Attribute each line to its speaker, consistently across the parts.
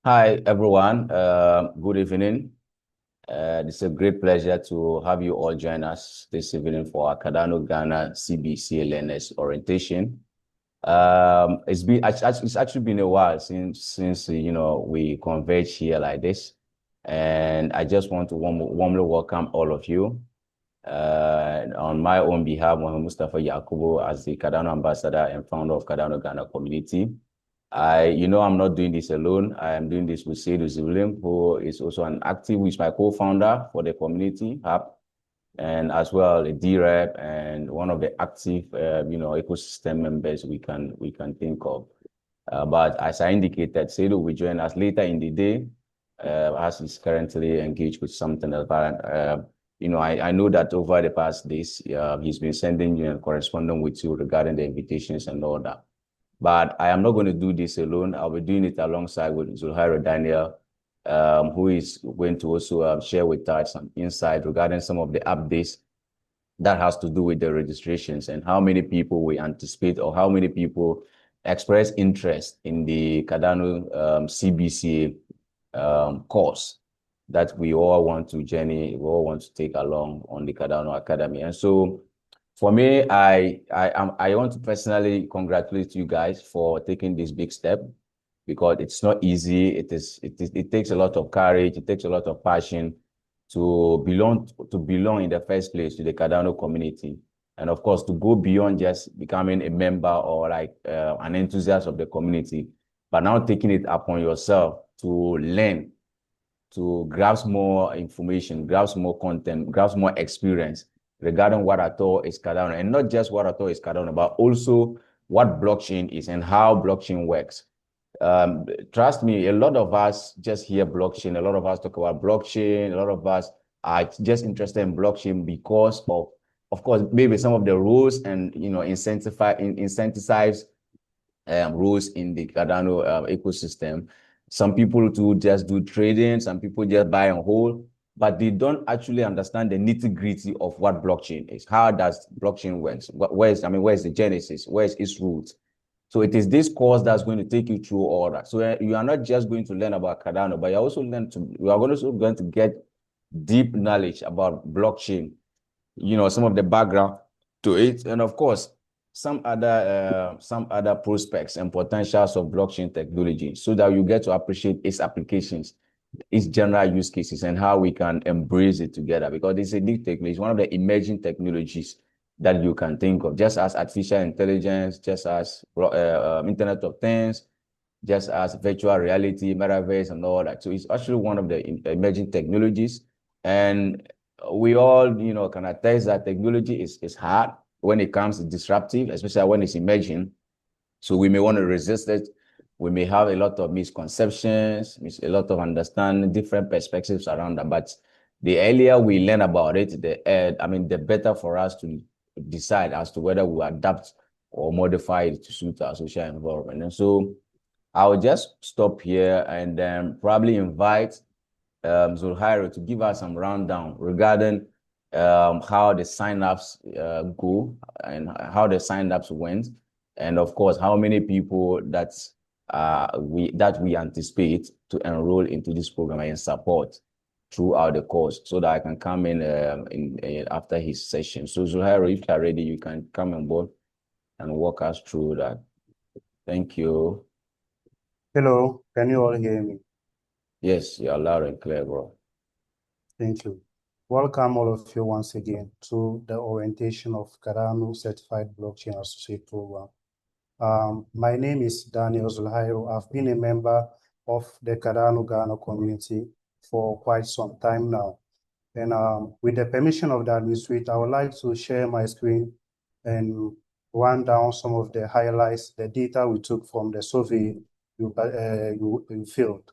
Speaker 1: Hi, everyone. Good evening. It's a great pleasure to have you all join us this evening for our Cardano Ghana CBCA Learners Orientation. It's actually been a while since we converge here like this, and I just want to warmly welcome all of you. On my own behalf, Mohamed Mustafa Yakubu, as the Cardano ambassador and founder of Cardano Ghana community. I'm not doing this alone. I am doing this with Seydou Zivlim, who is also who is my co-founder for the community hub, and as well a D-Rep and one of the active, ecosystem members we can think of. But as I indicated, Seydou will join us later in the day, as he's currently engaged with something else. But I know that over the past days, he's been sending you and corresponding with you regarding the invitations and all that. But I am not going to do this alone. I'll be doing it alongside with Zulhairo Daniel, who is going to also share with us some insight regarding some of the updates that has to do with the registrations and how many people we anticipate or how many people express interest in the Cardano CBCA course that we all want to take along on the Cardano Academy. And so for me, I want to personally congratulate you guys for taking this big step because it's not easy. It takes a lot of courage. It takes a lot of passion to belong in the first place to the Cardano community. And of course, to go beyond just becoming a member or like an enthusiast of the community, but now taking it upon yourself to learn, to grasp more information, grasp more content, grasp more experience regarding what I thought is Cardano, and not just what I thought is Cardano, but also what blockchain is and how blockchain works. Trust me, a lot of us just hear blockchain. A lot of us talk about blockchain. A lot of us are just interested in blockchain because of course, maybe some of the rules and incentivize rules in the Cardano ecosystem. Some people too just do trading. Some people just buy and hold, but they don't actually understand the nitty-gritty of what blockchain is. How does blockchain works? Where's the genesis? Where's its roots? So it is this course that's going to take you through all that. So you are not just going to learn about Cardano, but you are also going to get deep knowledge about blockchain, some of the background to it, and of course, some other prospects and potentials of blockchain technology so that you get to appreciate its applications, its general use cases, and how we can embrace it together because it's a new technology. It's one of the emerging technologies that you can think of, just as artificial intelligence, just as Internet of Things, just as virtual reality, metaverse, and all that. So it's actually one of the emerging technologies. And we all, can attest that technology is hard when it comes to disruptive, especially when it's emerging. So we may want to resist it. We may have a lot of misconceptions, a lot of understanding, different perspectives around that. But the earlier we learn about it, the better for us to decide as to whether we adapt or modify it to suit our social environment. And so I will just stop here and then probably invite Zulhairo to give us some rundown regarding how the signups go and how the signups went, and of course how many people we anticipate to enroll into this program and support throughout the course, so that I can come in after his session. So Zulhairo, if you're ready, you can come on board and walk us through that. Thank you.
Speaker 2: Hello, can you all hear me?
Speaker 1: Yes, you're loud and clear, bro.
Speaker 2: Thank you. Welcome all of you once again to the orientation of Cardano Certified Blockchain Associate Program. My name is Daniel Zulhairo. I've been a member of the Cardano Ghana community for quite some time now. And with the permission of the administrator, I would like to share my screen and run down some of the highlights, the data we took from the survey you filled.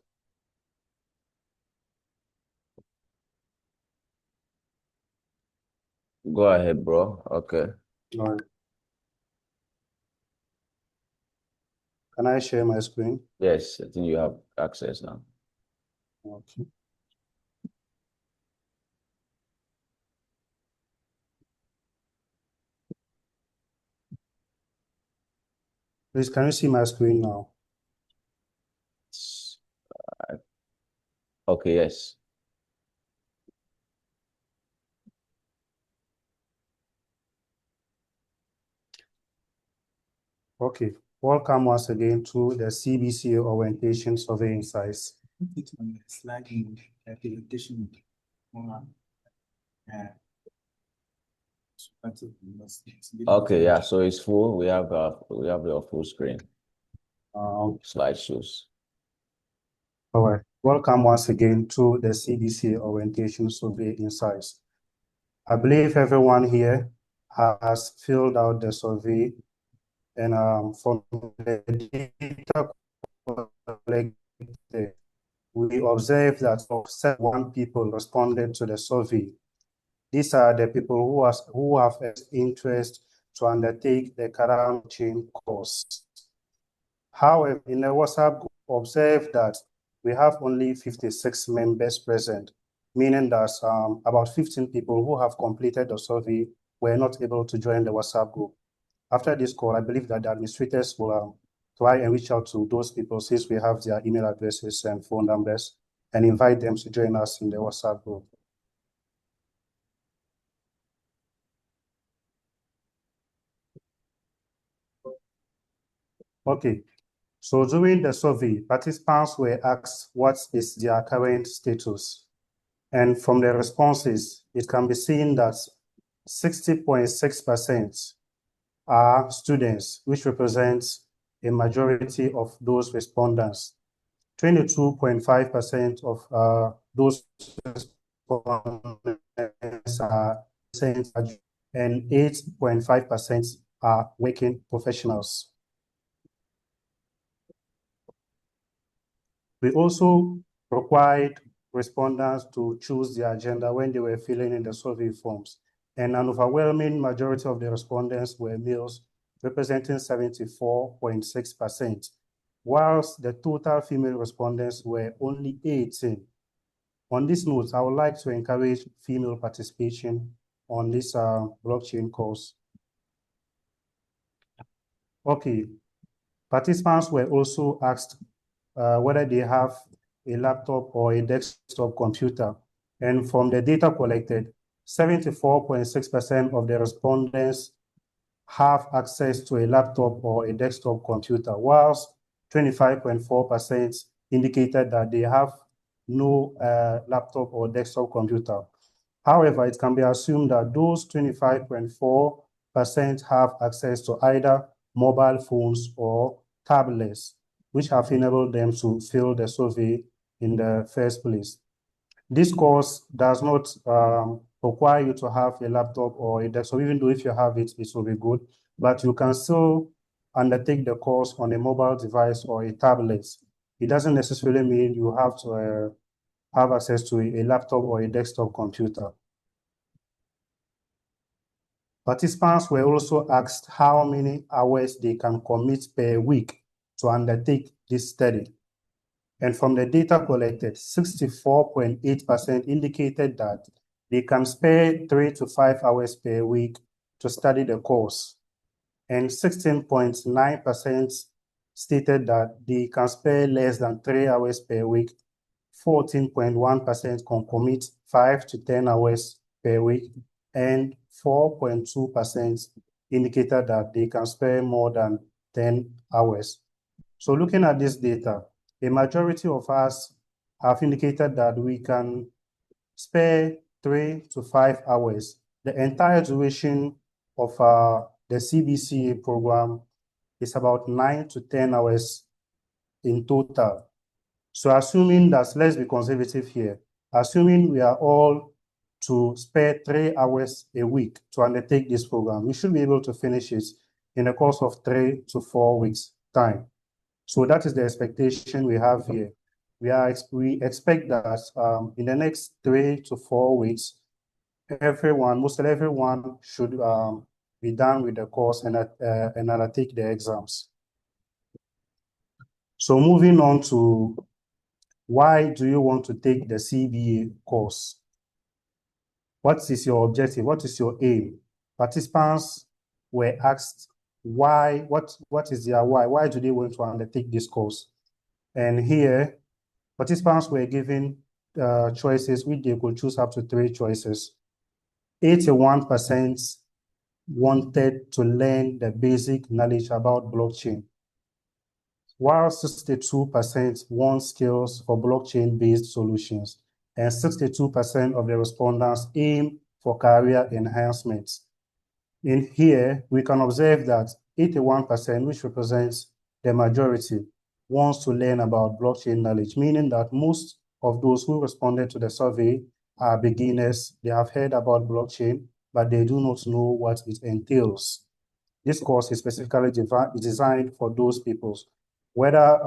Speaker 1: Go ahead, bro. Okay.
Speaker 2: All right. Can I share my screen?
Speaker 1: Yes, I think you have access now.
Speaker 2: Okay. Please, can you see my screen now?
Speaker 1: Okay, yes.
Speaker 2: Okay, welcome once again to the CBCA Orientation Survey Insights.
Speaker 1: Okay, yeah, so it's full. We have your full screen slideshows.
Speaker 2: All right, welcome once again to the CBCA Orientation Survey Insights. I believe everyone here has filled out the survey, and from the data collected, we observed that 71 people responded to the survey. These are the people who have interest to undertake the Cardano chain course. However, in the WhatsApp group, observe that we have only 56 members present, meaning that about 15 people who have completed the survey were not able to join the WhatsApp group. After this call, I believe that the administrators will try and reach out to those people since we have their email addresses and phone numbers and invite them to join us in the WhatsApp group. Okay, so during the survey, participants were asked what is their current status. And from the responses, it can be seen that 60.6% are students, which represents a majority of those respondents. 22.5% of those respondents are and 8.5% are working professionals. We also required respondents to choose their agenda when they were filling in the survey forms, and an overwhelming majority of the respondents were males, representing 74.6%, whilst the total female respondents were only 18. On this note, I would like to encourage female participation on this blockchain course. Okay, participants were also asked whether they have a laptop or a desktop computer. And from the data collected, 74.6% of the respondents have access to a laptop or a desktop computer, whilst 25.4% indicated that they have no laptop or desktop computer. However, it can be assumed that those 25.4% have access to either mobile phones or tablets, which have enabled them to fill the survey in the first place. This course does not require you to have a laptop or a desktop. Even though if you have it, it will be good, but you can still undertake the course on a mobile device or a tablet. It doesn't necessarily mean you have to have access to a laptop or a desktop computer. Participants were also asked how many hours they can commit per week to undertake this study. And from the data collected, 64.8% indicated that they can spare 3 to 5 hours per week to study the course. And 16.9% stated that they can spare less than 3 hours per week. 14.1% can commit 5 to 10 hours per week. And 4.2% indicated that they can spare more than 10 hours. So looking at this data, a majority of us have indicated that we can spare 3 to 5 hours. The entire duration of the CBCA program is about 9 to 10 hours in total. So assuming that, let's be conservative here, assuming we are all to spare 3 hours a week to undertake this program, we should be able to finish it in the course of 3 to 4 weeks' time. So that is the expectation we have here. We expect that in the next 3 to 4 weeks, most everyone should be done with the course and undertake the exams. So moving on to why do you want to take the CBA course? What is your objective? What is your aim? Participants were asked why, what is their why? Why do they want to undertake this course? And here, participants were given choices, which they could choose up to 3 choices. 81% wanted to learn the basic knowledge about blockchain, while 62% want skills for blockchain-based solutions, and 62% of the respondents aim for career enhancements. In here, we can observe that 81%, which represents the majority, wants to learn about blockchain knowledge, meaning that most of those who responded to the survey are beginners. They have heard about blockchain, but they do not know what it entails. This course is specifically designed for those people. Whether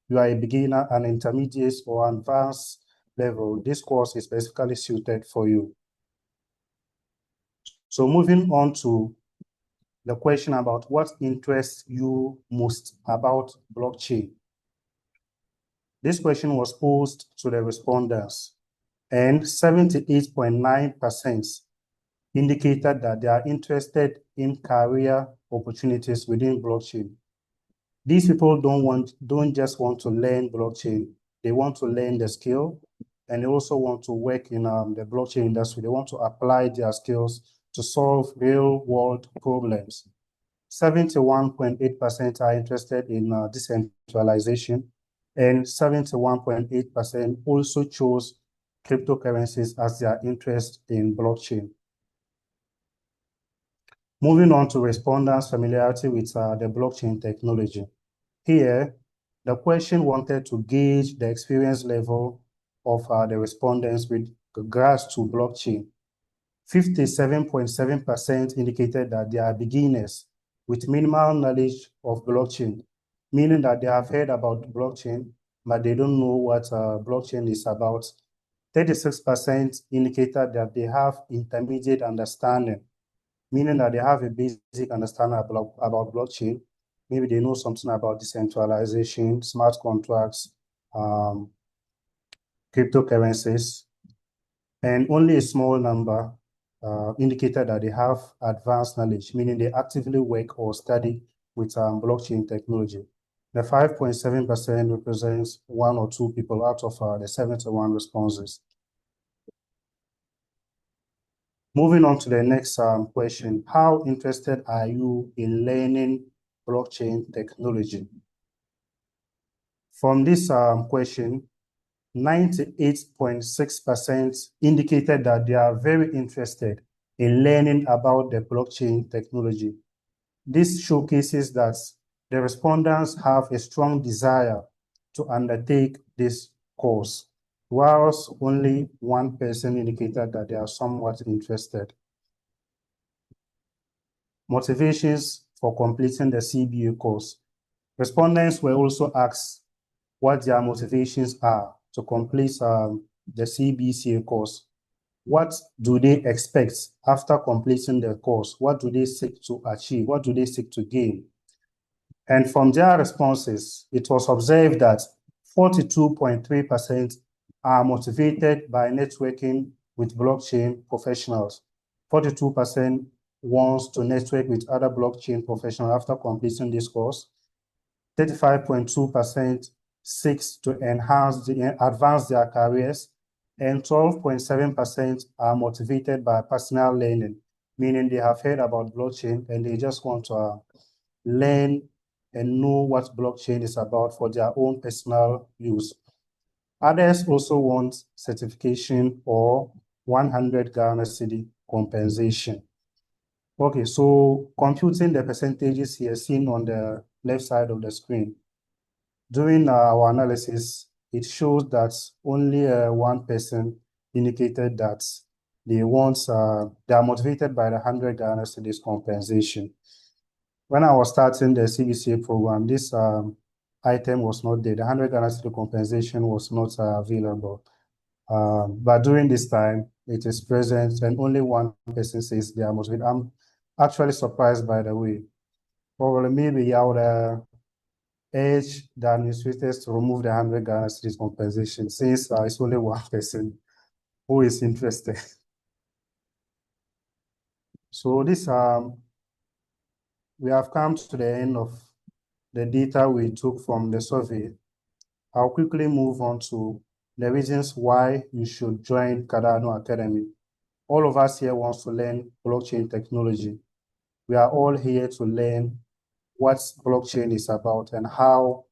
Speaker 2: you are a beginner, an intermediate, or advanced level, this course is specifically suited for you. So moving on to the question about what interests you most about blockchain. This question was posed to the respondents, and 78.9% indicated that they are interested in career opportunities within blockchain. These people don't just want to learn blockchain, they want to learn the skill, and they also want to work in the blockchain industry. They want to apply their skills to solve real-world problems. 71.8% are interested in decentralization, and 71.8% also chose cryptocurrencies as their interest in blockchain. Moving on to respondents' familiarity with the blockchain technology. Here, the question wanted to gauge the experience level of the respondents with regards to blockchain. 57.7% indicated that they are beginners with minimal knowledge of blockchain, meaning that they have heard about blockchain, but they don't know what blockchain is about. 36% indicated that they have intermediate understanding, meaning that they have a basic understanding about blockchain. Maybe they know something about decentralization, smart contracts, cryptocurrencies, and only a small number indicated that they have advanced knowledge, meaning they actively work or study with blockchain technology. The 5.7% represents 1 or 2 people out of the 71 responses. Moving on to the next question, how interested are you in learning blockchain technology? From this question, 98.6% indicated that they are very interested in learning about the blockchain technology. This showcases that the respondents have a strong desire to undertake this course, whilst only 1% indicated that they are somewhat interested. Motivations for completing the CBA course. Respondents were also asked what their motivations are to complete the CBCA course. What do they expect after completing the course? What do they seek to achieve? What do they seek to gain? And from their responses, it was observed that 42.3% are motivated by networking with blockchain professionals. 42% wants to network with other blockchain professionals after completing this course. 35.2% seeks to advance their careers, and 12.7% are motivated by personal learning, meaning they have heard about blockchain and they just want to learn and know what blockchain is about for their own personal use. Others also want certification or 100 Ghana cedi compensation. Okay, so computing the percentages here seen on the left side of the screen. During our analysis, it shows that only 1% indicated that they are motivated by the 100 Ghana cedis compensation. When I was starting the CBCA program, this item was not there. The 100 Ghana cedi compensation was not available. But during this time, it is present, and only 1% says they are motivated. I'm actually surprised, by the way. Probably maybe I would urge the administrators to remove the 100 Ghana cedis compensation, since it's only 1% who is interested. So this we have come to the end of the data we took from the survey. I'll quickly move on to the reasons why you should join Cardano Academy. All of us here wants to learn blockchain technology. We are all here to learn what blockchain is about and how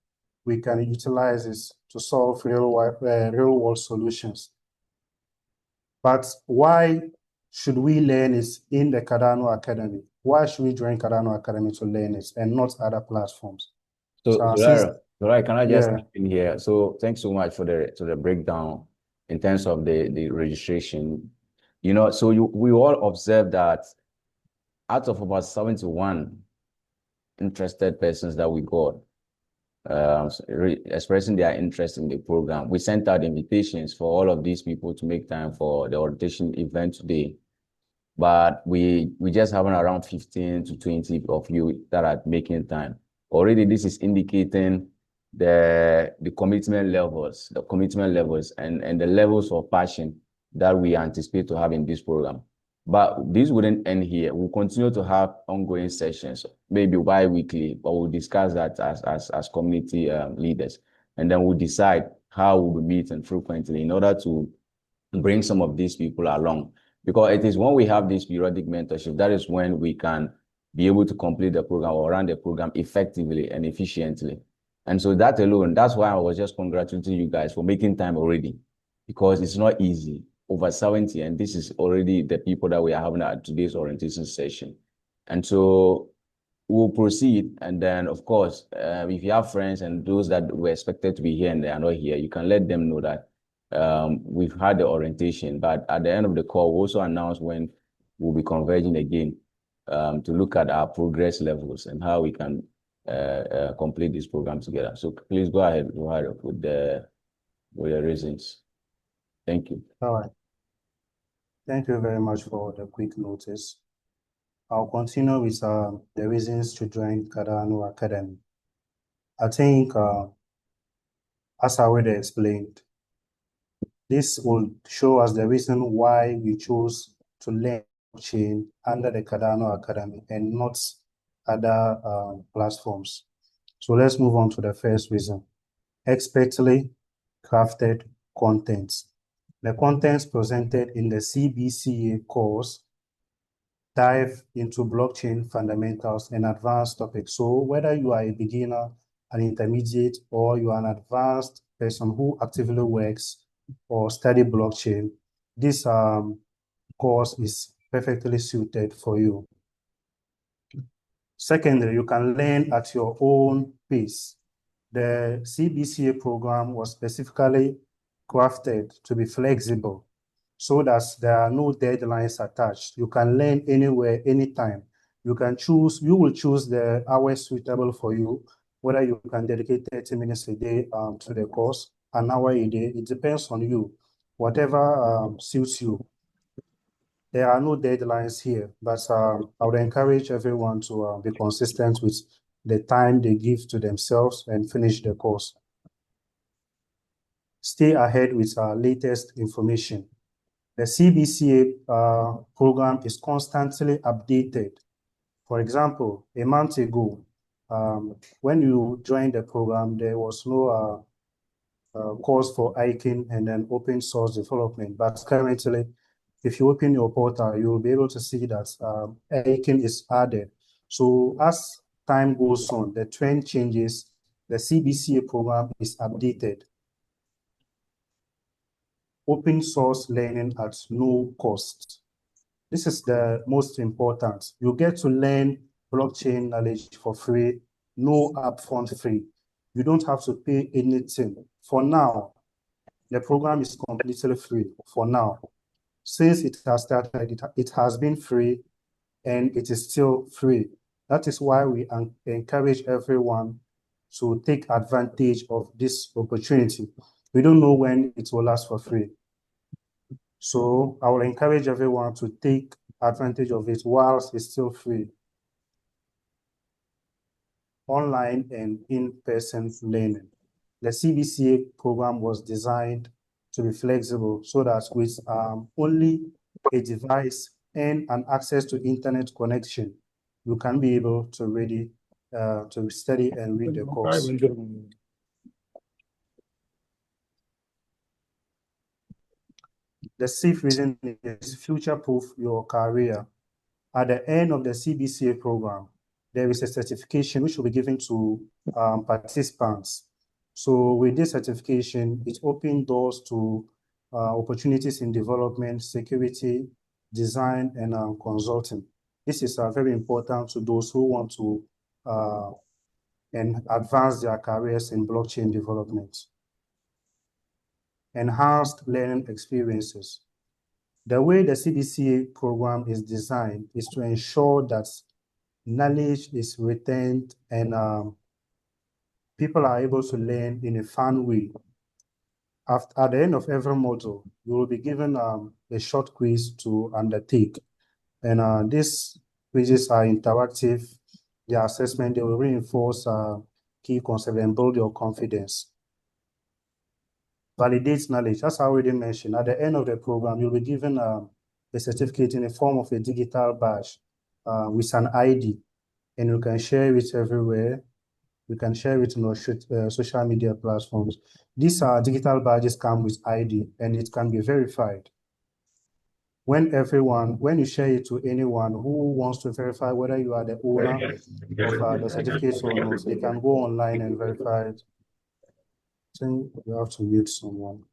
Speaker 2: we can utilize it to solve real world solutions. But why should we learn it in the Cardano Academy? Why should we join Cardano Academy to learn it and not other platforms?
Speaker 1: So, Zorai, can I just
Speaker 2: Yeah,
Speaker 1: in here? So, thanks so much for the breakdown in terms of the registration. You know, so we all observed that out of about 71 interested persons that we got, expressing their interest in the program, we sent out invitations for all of these people to make time for the orientation event today. But we just have around 15 to 20 of you that are making time. Already, this is indicating the commitment levels, and the levels of passion that we anticipate to have in this program. But this wouldn't end here. We'll continue to have ongoing sessions, maybe bi-weekly, but we'll discuss that as community leaders. And then we'll decide how we'll be meeting frequently in order to bring some of these people along. Because it is when we have this periodic mentorship, that is when we can be able to complete the program or run the program effectively and efficiently. And so that alone, that's why I was just congratulating you guys for making time already, because it's not easy. Over 70, and this is already the people that we are having at today's orientation session. And so we'll proceed. And then, of course, if you have friends and those that were expected to be here and they are not here, you can let them know that we've had the orientation, but at the end of the call, we'll also announce when we'll be converging again to look at our progress levels and how we can complete this program together. So please go ahead with the reasons. Thank you.
Speaker 2: all right. Thank you very much for the quick notice. I'll continue with the reasons to join Cardano Academy. I think, as I already explained, this will show us the reason why we chose to learn blockchain under the Cardano Academy and not other platforms. So let's move on to the first reason. Expertly crafted content. The contents presented in the CBCA course dive into blockchain fundamentals and advanced topics. So whether you are a beginner, an intermediate, or you are an advanced person who actively works or study blockchain, this course is perfectly suited for you. Secondly, you can learn at your own pace. The CBCA program was specifically crafted to be flexible so that there are no deadlines attached. You can learn anywhere, anytime. You will choose the hours suitable for you, whether you can dedicate 30 minutes a day to the course, an hour a day. It depends on you, whatever suits you. There are no deadlines here, but I would encourage everyone to be consistent with the time they give to themselves and finish the course. Stay ahead with our latest information. The CBCA program is constantly updated. For example, a month ago, when you joined the program, there was no course for ICANN and then open source development. But currently, if you open your portal, you will be able to see that ICANN is added. So as time goes on, the trend changes, the CBCA program is updated. Open source learning at no cost. This is the most important. You get to learn blockchain knowledge for free, no upfront fee. You don't have to pay anything. For now, the program is completely free for now. Since it has started, it has been free and it is still free. That is why we encourage everyone to take advantage of this opportunity. We don't know when it will last for free. So I will encourage everyone to take advantage of it whilst it's still free. Online and in-person learning. The CBCA program was designed to be flexible so that with only a device and an access to internet connection, you can be able to ready to study and read the course. The sixth reason is future-proof your career. At the end of the CBCA program, there is a certification which will be given to participants. So with this certification, it opens doors to opportunities in development, security, design, and consulting. This is very important to those who want to and advance their careers in blockchain development. Enhanced learning experiences. The way the CBCA program is designed is to ensure that knowledge is retained and people are able to learn in a fun way. At the end of every module, you will be given a short quiz to undertake. And these quizzes are interactive. The assessment, they will reinforce key concepts and build your confidence. Validates knowledge, as I already mentioned. At the end of the program, you'll be given a certificate in the form of a digital badge with an ID, and you can share it everywhere. We can share it on our social media platforms. These digital badges come with ID, and it can be verified. When you share it to anyone who wants to verify whether you are the owner of the certificates or not, they can go online and verify it. I think you have to mute someone.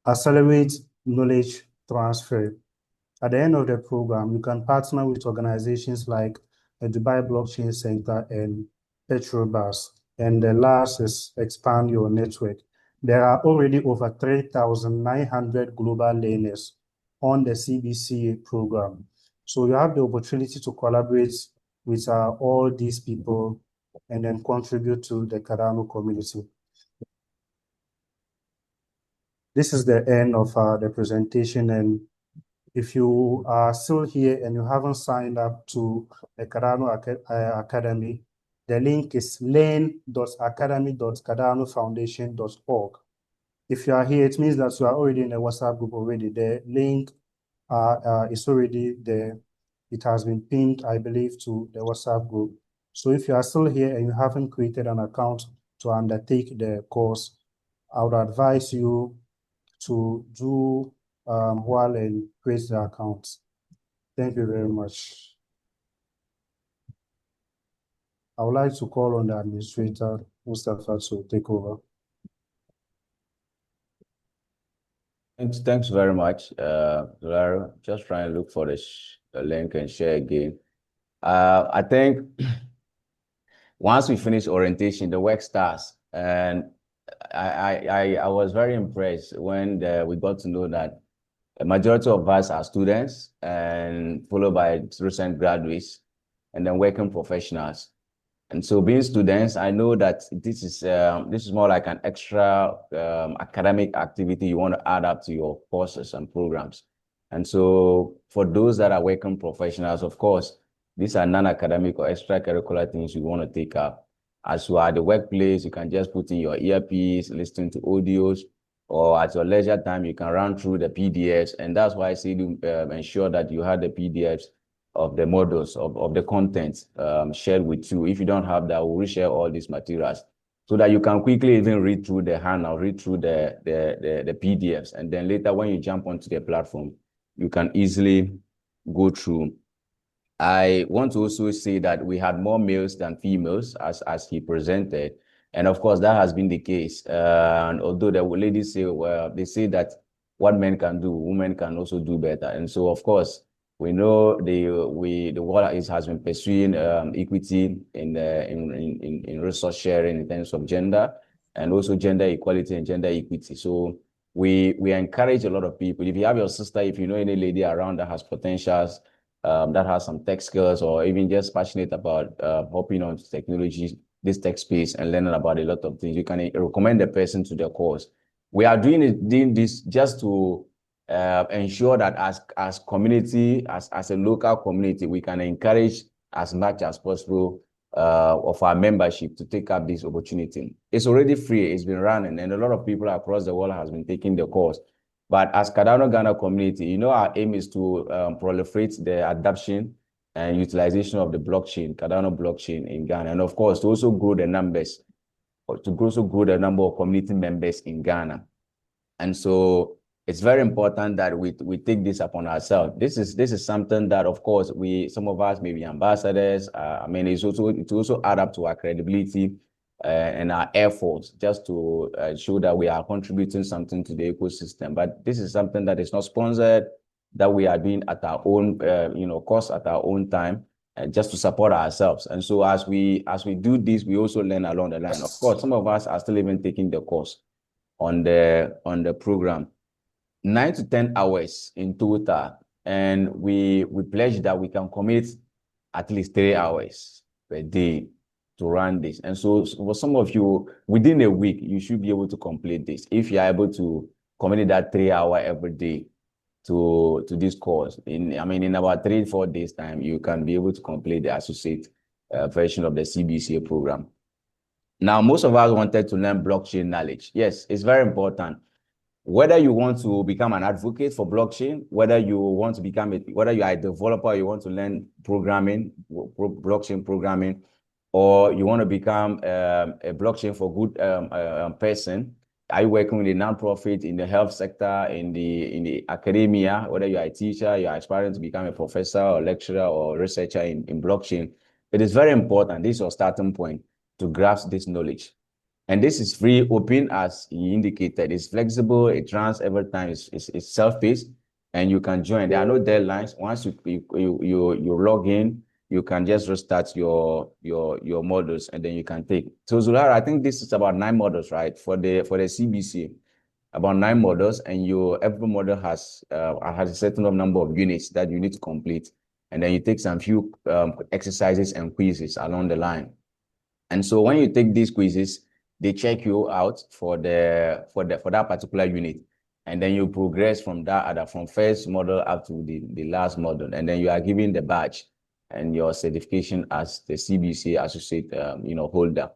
Speaker 2: Accelerate knowledge transfer. At the end of the program, you can partner with organizations like the Dubai Blockchain Center and Petrobras. And the last is expand your network. There are already over 3,900 global learners on the CBCA program. So you have the opportunity to collaborate with all these people and then contribute to the Cardano community. This is the end of the presentation, and if you are still here and you haven't signed up to the Cardano Academy, the link is learn.academy.cardanofoundation.org. If you are here, it means that you are already in a WhatsApp group already. The link is already there. It has been pinned, I believe, to the WhatsApp group. So if you are still here and you haven't created an account to undertake the course, I would advise you to do while and create the accounts. Thank you very much. I would like to call on the administrator, Mustafa, to take over.
Speaker 1: Thanks very much, Lara. Just trying to look for the link and share again. I think once we finish orientation, the work starts, and I was very impressed when we got to know that a majority of us are students, and followed by recent graduates, and then working professionals. And so, being students, I know that this is more like an extra academic activity you want to add up to your courses and programs. And so, for those that are working professionals, of course, these are non-academic or extracurricular things you want to take up. As you are at the workplace, you can just put in your earpiece, listen to audios, or at your leisure time, you can run through the PDFs. And that's why I say to ensure that you have the PDFs of the models, of the content shared with you. If you don't have that, we'll reshare all these materials so that you can quickly even read through the handout, read through the PDFs. And then later, when you jump onto the platform, you can easily go through. I want to also say that we had more males than females as he presented. And of course, that has been the case. And although the ladies say, well, they say that what men can do, women can also do better. And so, of course, we know the world has been pursuing equity in resource sharing in terms of gender, and also gender equality and gender equity. So we encourage a lot of people. If you have your sister, if you know any lady around that has potentials, that has some tech skills, or even just passionate about hopping on technology, this tech space, and learning about a lot of things, you can recommend the person to the course. We are doing this just to ensure that as community, as a local community, we can encourage as much as possible of our membership to take up this opportunity. It's already free, it's been running, and a lot of people across the world has been taking the course. But as Cardano Ghana community, our aim is to proliferate the adoption and utilization of the blockchain, Cardano blockchain in Ghana, and of course, to also grow the numbers to also grow the number of community members in Ghana. And so it's very important that we take this upon ourselves. This is something that, of course, some of us may be ambassadors. I mean, it also add up to our credibility and our efforts just to show that we are contributing something to the ecosystem. But this is something that is not sponsored, that we are doing at our own, cost, at our own time, just to support ourselves. And so as we do this, we also learn along the line. Of course, some of us are still even taking the course on the program, 9 to 10 hours in total, and we pledge that we can commit at least 3 hours per day to run this. And so for some of you, within a week, you should be able to complete this if you are able to commit that 3 hour every day to this course. In about 3-4 days time, you can be able to complete the associate version of the CBCA program. Now, most of us wanted to learn blockchain knowledge. Yes, it's very important. Whether you want to become an advocate for blockchain, whether you are a developer, you want to learn programming, blockchain programming, or you want to become a blockchain for good person. Are you working with a nonprofit in the health sector, in the academia, whether you are a teacher, you are aspiring to become a professor or lecturer or researcher in blockchain? It is very important. This is your starting point to grasp this knowledge. And this is free, open, as he indicated. It's flexible, it runs every time, it's self-paced, and you can join. There are no deadlines. Once you log in, you can just restart your models, and then you can take. So Zulhara, I think this is about 9 models, right? For the CBC, about 9 models, and every model has a certain number of units that you need to complete. And then you take some few exercises and quizzes along the line. And so when you take these quizzes, they check you out for that particular unit, and then you progress from from first model up to the last model, and then you are given the badge and your certification as the CBCA associate holder.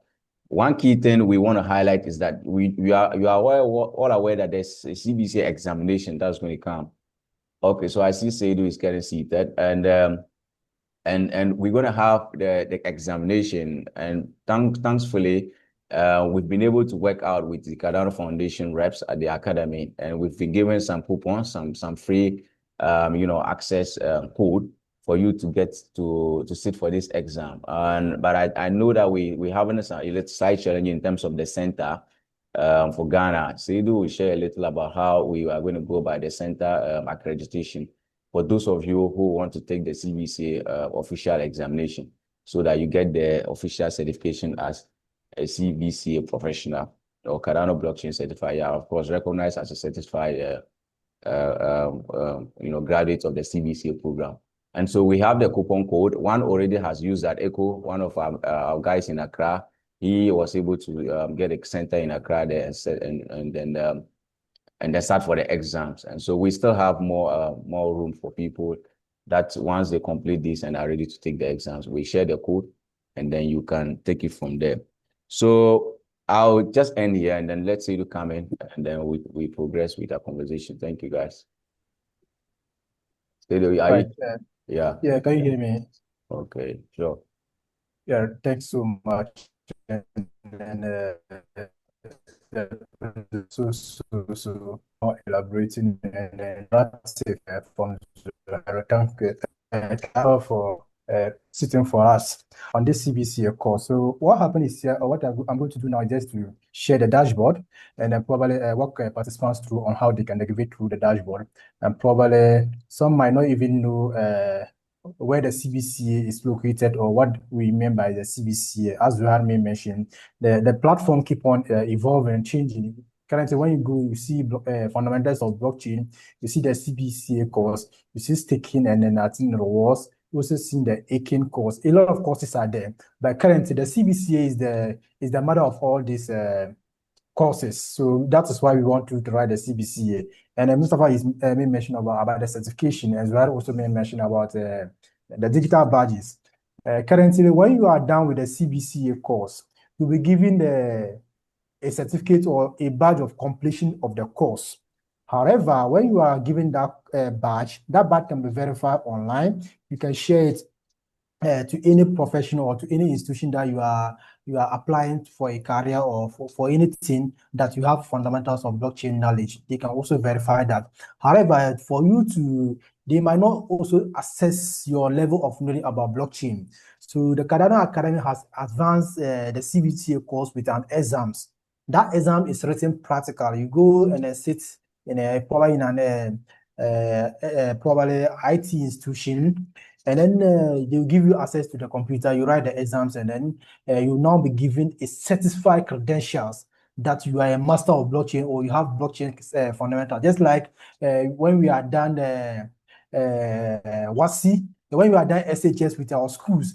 Speaker 1: One key thing we want to highlight is that you are all aware that there's a CBCA examination that's going to come. Okay, so I see Seidu is getting seated, and we're going to have the examination, and thankfully, we've been able to work out with the Cardano Foundation reps at the academy, and we've been given some coupons, some free, access code for you to get to sit for this exam. But I know that we having a slight challenge in terms of the center for Ghana. Seidu will share a little about how we are going to go by the center accreditation for those of you who want to take the CBCA official examination, so that you get the official certification as a CBCA professional or Cardano blockchain certified. Yeah, of course, recognized as a certified graduate of the CBCA program. And so we have the coupon code. One already has used that. Echo, one of our guys in Accra, he was able to get a center in Accra there, and then start for the exams. And so we still have more room for people that once they complete this and are ready to take the exams, we share the code, and then you can take it from there. So I'll just end here, and then let's see you come in, and then we progress with our conversation. Thank you, guys.
Speaker 3: Right.
Speaker 1: Yeah.
Speaker 3: Yeah, can you hear me?
Speaker 1: Okay, sure.
Speaker 3: Yeah, thanks so much. So elaborating and from for sitting for us on this CBCA course. So what happened is here, or what I'm going to do now is just to share the dashboard, and then probably walk participants through on how they can navigate through the dashboard. And probably some might not even know where the CBCA is located or what we mean by the CBCA. As Zuharmi mentioned, the platform keep on evolving and changing. Currently, when you go, you see fundamentals of blockchain, you see the CBCA course, you see staking, and then I think rewards. You also see the Akin course. A lot of courses are there, but currently the CBCA is the mother of all these courses. So that is why we want to write the CBCA. And Mustafa is made mention about the certification, as well also made mention about the digital badges. Currently, when you are done with the CBCA course, you'll be given a certificate or a badge of completion of the course. However, when you are given that badge can be verified online. You can share it to any profession or to any institution that you are applying for a career or for anything that you have fundamentals of blockchain knowledge. They can also verify that. However, for you to, they might not also assess your level of knowledge about blockchain. So the Cardano Academy has advanced the CBCA course with an exams. That exam is written practical. You go and sit in probably in an probably IT institution, and then they'll give you access to the computer. You write the exams, and then you'll now be given a certified credentials that you are a master of blockchain or you have blockchain fundamental. Just like when we are done WASI, when we are done SHS with our schools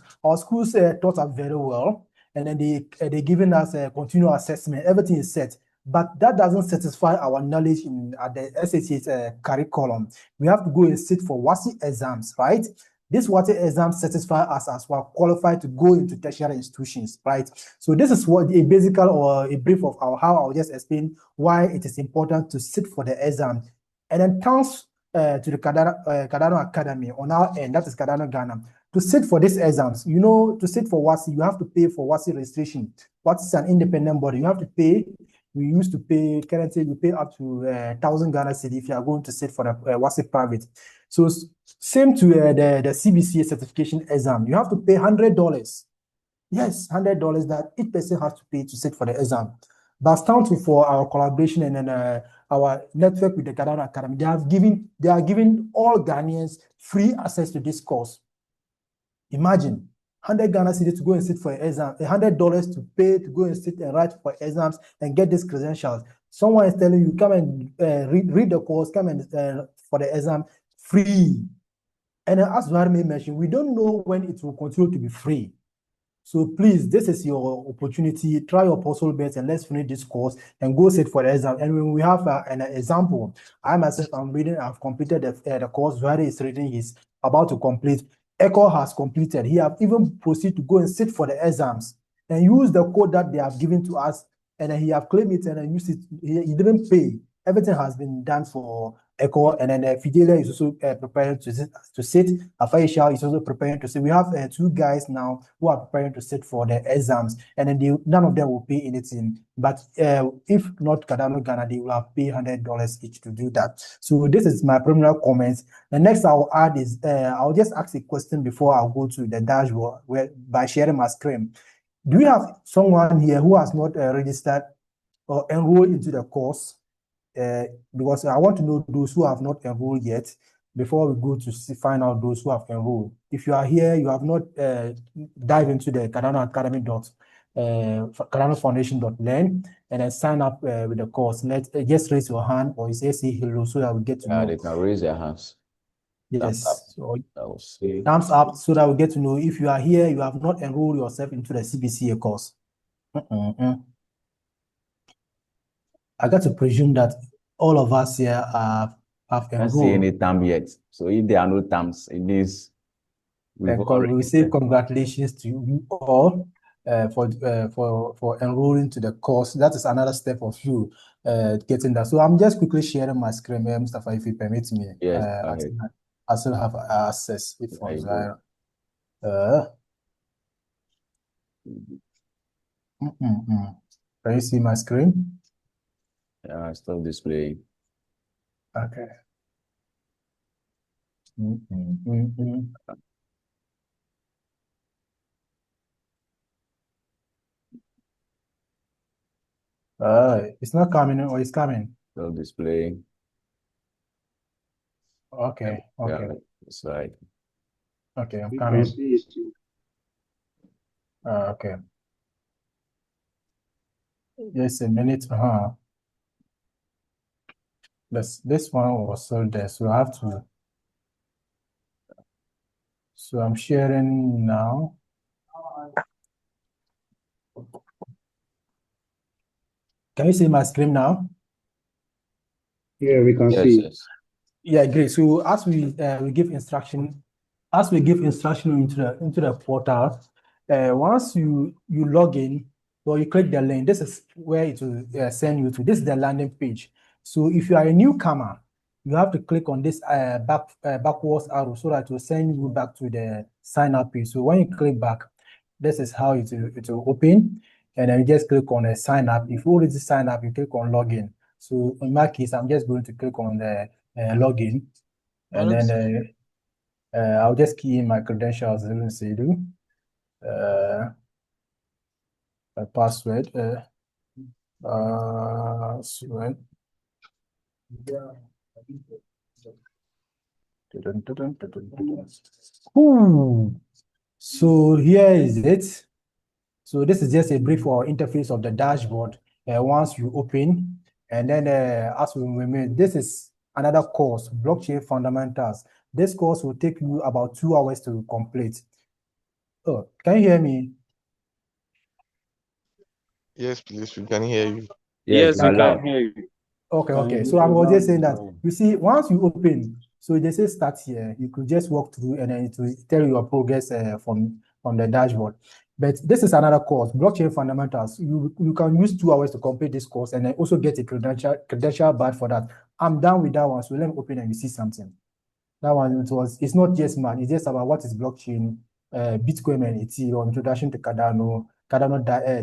Speaker 3: taught us very well, and then they giving us a continual assessment. Everything is set. But that doesn't satisfy our knowledge at the SHS curriculum. We have to go and sit for WASI exams, right? This WASI exam satisfy us as well qualified to go into tertiary institutions, right? So this is what a basic or a brief of how I'll just explain why it is important to sit for the exam. And then thanks to the Cardano Academy on our end, that is Cardano Ghana, to sit for these exams. You know, to sit for WASI, you have to pay for WASI registration. WASI is an independent body. You have to pay. We used to pay, currently we pay up to 1,000 Ghana cedi if you are going to sit for the WASI private. So same to the CBCA certification exam, you have to pay $100. Yes, $100 that each person has to pay to sit for the exam. But stand for our collaboration and then our network with the Cardano Academy, they are giving all Ghanaians free access to this course. Imagine 100 Ghana cedi to go and sit for an exam, $100 to pay to go and sit and write for exams and get these credentials. Someone is telling you, come and read the course, come and for the exam free. And as Varme mentioned, we don't know when it will continue to be free. So please, this is your opportunity. Try your possible best and let's finish this course and go sit for the exam. And when we have an example, I myself, I've completed the course. Varme is reading, he's about to complete. Echo has completed. He have even proceeded to go and sit for the exams and use the code that they have given to us. And then he have claimed it and then used it. He didn't pay. Everything has been done for Echo, and then Fidelia is also preparing to sit. Afaisha is also preparing to sit. We have two guys now who are preparing to sit for the exams, and then none of them will pay anything. But if not Cardano Ghana, they will have paid $100 each to do that. So this is my preliminary comments. The next I'll add is I'll just ask a question before I'll go to the dashboard by sharing my screen. Do you have someone here who has not registered or enrolled into the course? Because I want to know those who have not enrolled yet before we go to find out those who have enrolled. If you are here, you have not dived into the Cardano Academy Cardano Foundation.learn and then sign up with the course. Just raise your hand or say hello so that we get to know.
Speaker 1: They can raise their hands.
Speaker 3: Yes.
Speaker 1: So,
Speaker 3: thumbs up so that we get to know if you are here, you have not enrolled yourself into the CBCA course. I got to presume that all of us here have enrolled.
Speaker 1: I don't see any thumb yet. So if there are no thumbs, it means
Speaker 3: we say congratulations to you all for enrolling to the course. That is another step of you getting that. So I'm just quickly sharing my screen, Mustafa, if you permit me.
Speaker 1: Yes,
Speaker 3: I still have access if Can you see my screen?
Speaker 1: Yeah, still displaying.
Speaker 3: Okay. It's not coming or it's coming?
Speaker 1: Still displaying.
Speaker 3: Okay.
Speaker 1: Yeah, that's right.
Speaker 3: Okay, I'm coming. Okay. Just a minute. This one was sold there, so I have to. So I'm sharing now. Can you see my screen now?
Speaker 2: Yeah, we can see.
Speaker 1: Yes.
Speaker 3: Yeah, great. So as we give instruction, into the portal, once you log in or you click the link, this is where it will send you to. This is the landing page. So if you are a newcomer, you have to click on this backwards arrow so that it will send you back to the sign up page. So when you click back, this is how it will open, and then you just click on sign up. If you already sign up, you click on login. So in my case, I'm just going to click on the login, and then I'll just key in my credentials. Let me see, my password. So here is it. So this is just a brief or interface of the dashboard. Once you open, and then as we remember, this is another course, blockchain fundamentals. This course will take you about 2 hours to complete. Oh, can you hear me?
Speaker 4: Yes, please, we can hear you.
Speaker 1: Yes,
Speaker 5: we
Speaker 1: loud.
Speaker 5: can hear you.
Speaker 3: Okay. So I was just saying that, you see, once you open, so they say start here, you could just walk through and then it will tell you your progress from the dashboard. But this is another course, blockchain fundamentals. You can use 2 hours to complete this course and then also get a credential badge for that. I'm done with that one. So let me open and you see something. That one, it's not just man, it's just about what is blockchain, Bitcoin and Ethereum, introduction to Cardano,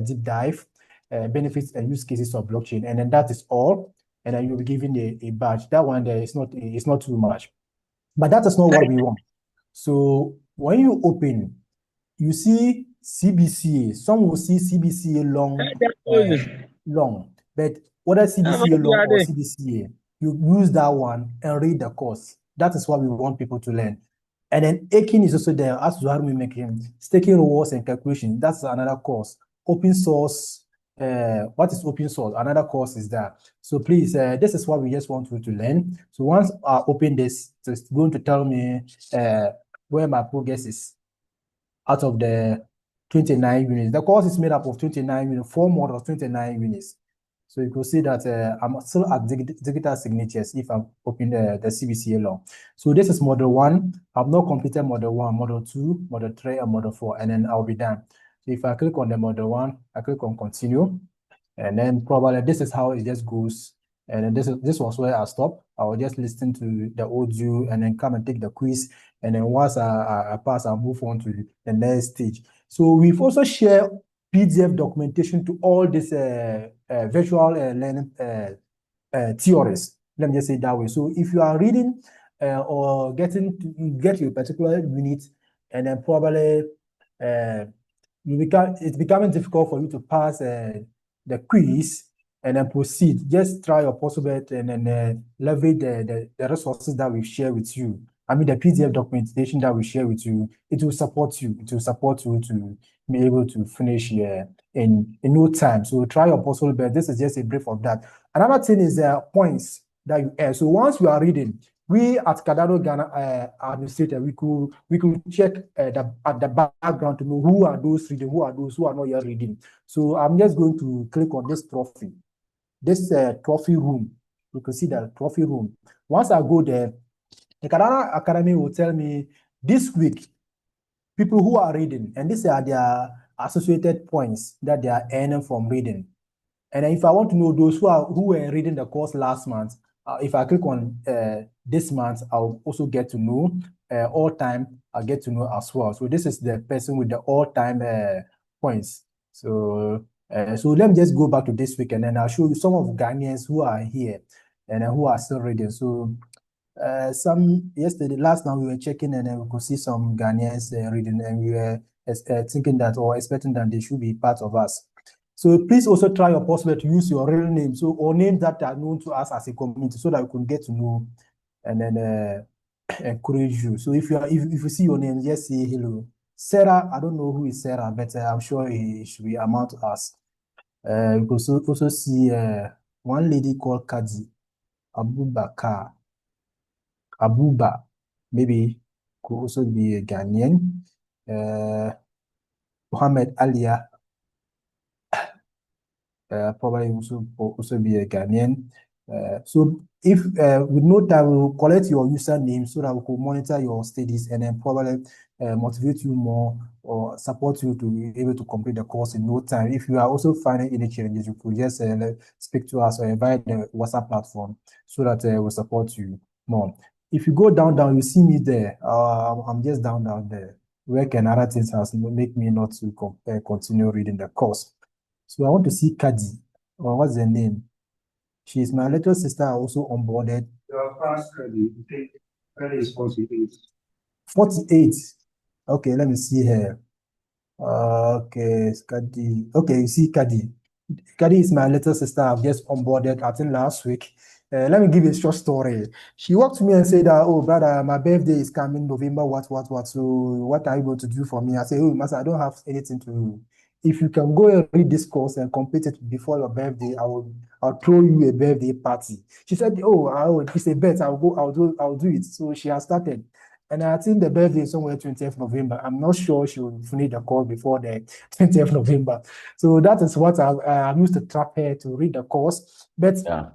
Speaker 3: deep dive, benefits and use cases of blockchain. And then that is all. And then you'll be given a badge. That one there is it's not too much. But that is not what we want. So when you open, you see CBCA. Some will see CBCA long. But whether CBCA long or CBCA, you use that one and read the course. That is what we want people to learn. And then Akin is also there, as Zuhair making staking rewards and calculation. That's another course. Open source. What is open source? Another course is that. So please, this is what we just want you to learn. So once I open this, it's going to tell me where my progress is out of the 29 units. The course is made up of 29 units, 4 models, 29 units. So you can see that I'm still at digital signatures if I'm opening the CBCA law. So this is model 1. I've not completed model 1, model 2, model 3, and model 4, and then I'll be done. So if I click on the model 1, I click on continue, and then probably this is how it just goes. And then this was where I stop. I will just listen to the audio and then come and take the quiz. And then once I pass, I'll move on to the next stage. So we've also shared PDF documentation to all these virtual learning theories. Let me just say it that way. So if you are reading or you get your particular unit, and then probably it's becoming difficult for you to pass the quiz and then proceed. Just try your possible best and then leverage the resources that we share with you. I mean, the PDF documentation that we share with you, it will support you. It will support you to be able to finish in no time. So try your possible best. This is just a brief of that. Another thing is points that you earn. So once you are reading, we at Cardano Ghana administrator, we could check at the background to know who are those reading, who are those who are not yet reading. So I'm just going to click on this trophy. This trophy room. You can see the trophy room. Once I go there, the Cardano Academy will tell me this week, people who are reading, and these are their associated points that they are earning from reading. And if I want to know those who were reading the course last month, if I click on this month, I'll also get to know all time. I'll get to know as well. So this is the person with the all-time points. So let me just go back to this week, and then I'll show you some of Ghanaians who are here and who are still reading. So last night we were checking, and then we could see some Ghanaians reading, and we were thinking that or expecting that they should be part of us. So please also try your possible to use your real name, or names that are known to us as a community, so that we can get to know and then encourage you. So if you see your name, just say hello. Sarah, I don't know who is Sarah, but I'm sure he should be among us. You could also see one lady called Kadi Abubakar. Abuba, maybe could also be a Ghanaian. Mohammed Alia, probably also be a Ghanaian. So if with no time, we will collect your username so that we can monitor your studies and then probably motivate you more or support you to be able to complete the course in no time. If you are also finding any challenges, you could just speak to us or invite the WhatsApp platform so that we'll support you more. If you go down, you see me there. I'm just down there. work and other things has make me not to continue reading the course. So I want to see Kadi, or what's her name? She's my little sister, also onboarded.
Speaker 2: Your past credit, credit is 48.
Speaker 3: 48. Okay, let me see her. Okay, it's Kadi. Okay, you see Kadi. Kadi is my little sister. I've just onboarded, I think last week. Let me give you a short story. She walked to me and said, oh, brother, my birthday is coming November, what. So what are you going to do for me? I said, oh, master, I don't have anything to do. If you can go and read this course and complete it before your birthday, I'll throw you a birthday party. She said, oh, it's a bet. I'll do it. So she has started. And I think the birthday is somewhere 20th November. I'm not sure she will finish the course before the 20th November. So that is what I used to trap her to read the course. But
Speaker 1: Yeah.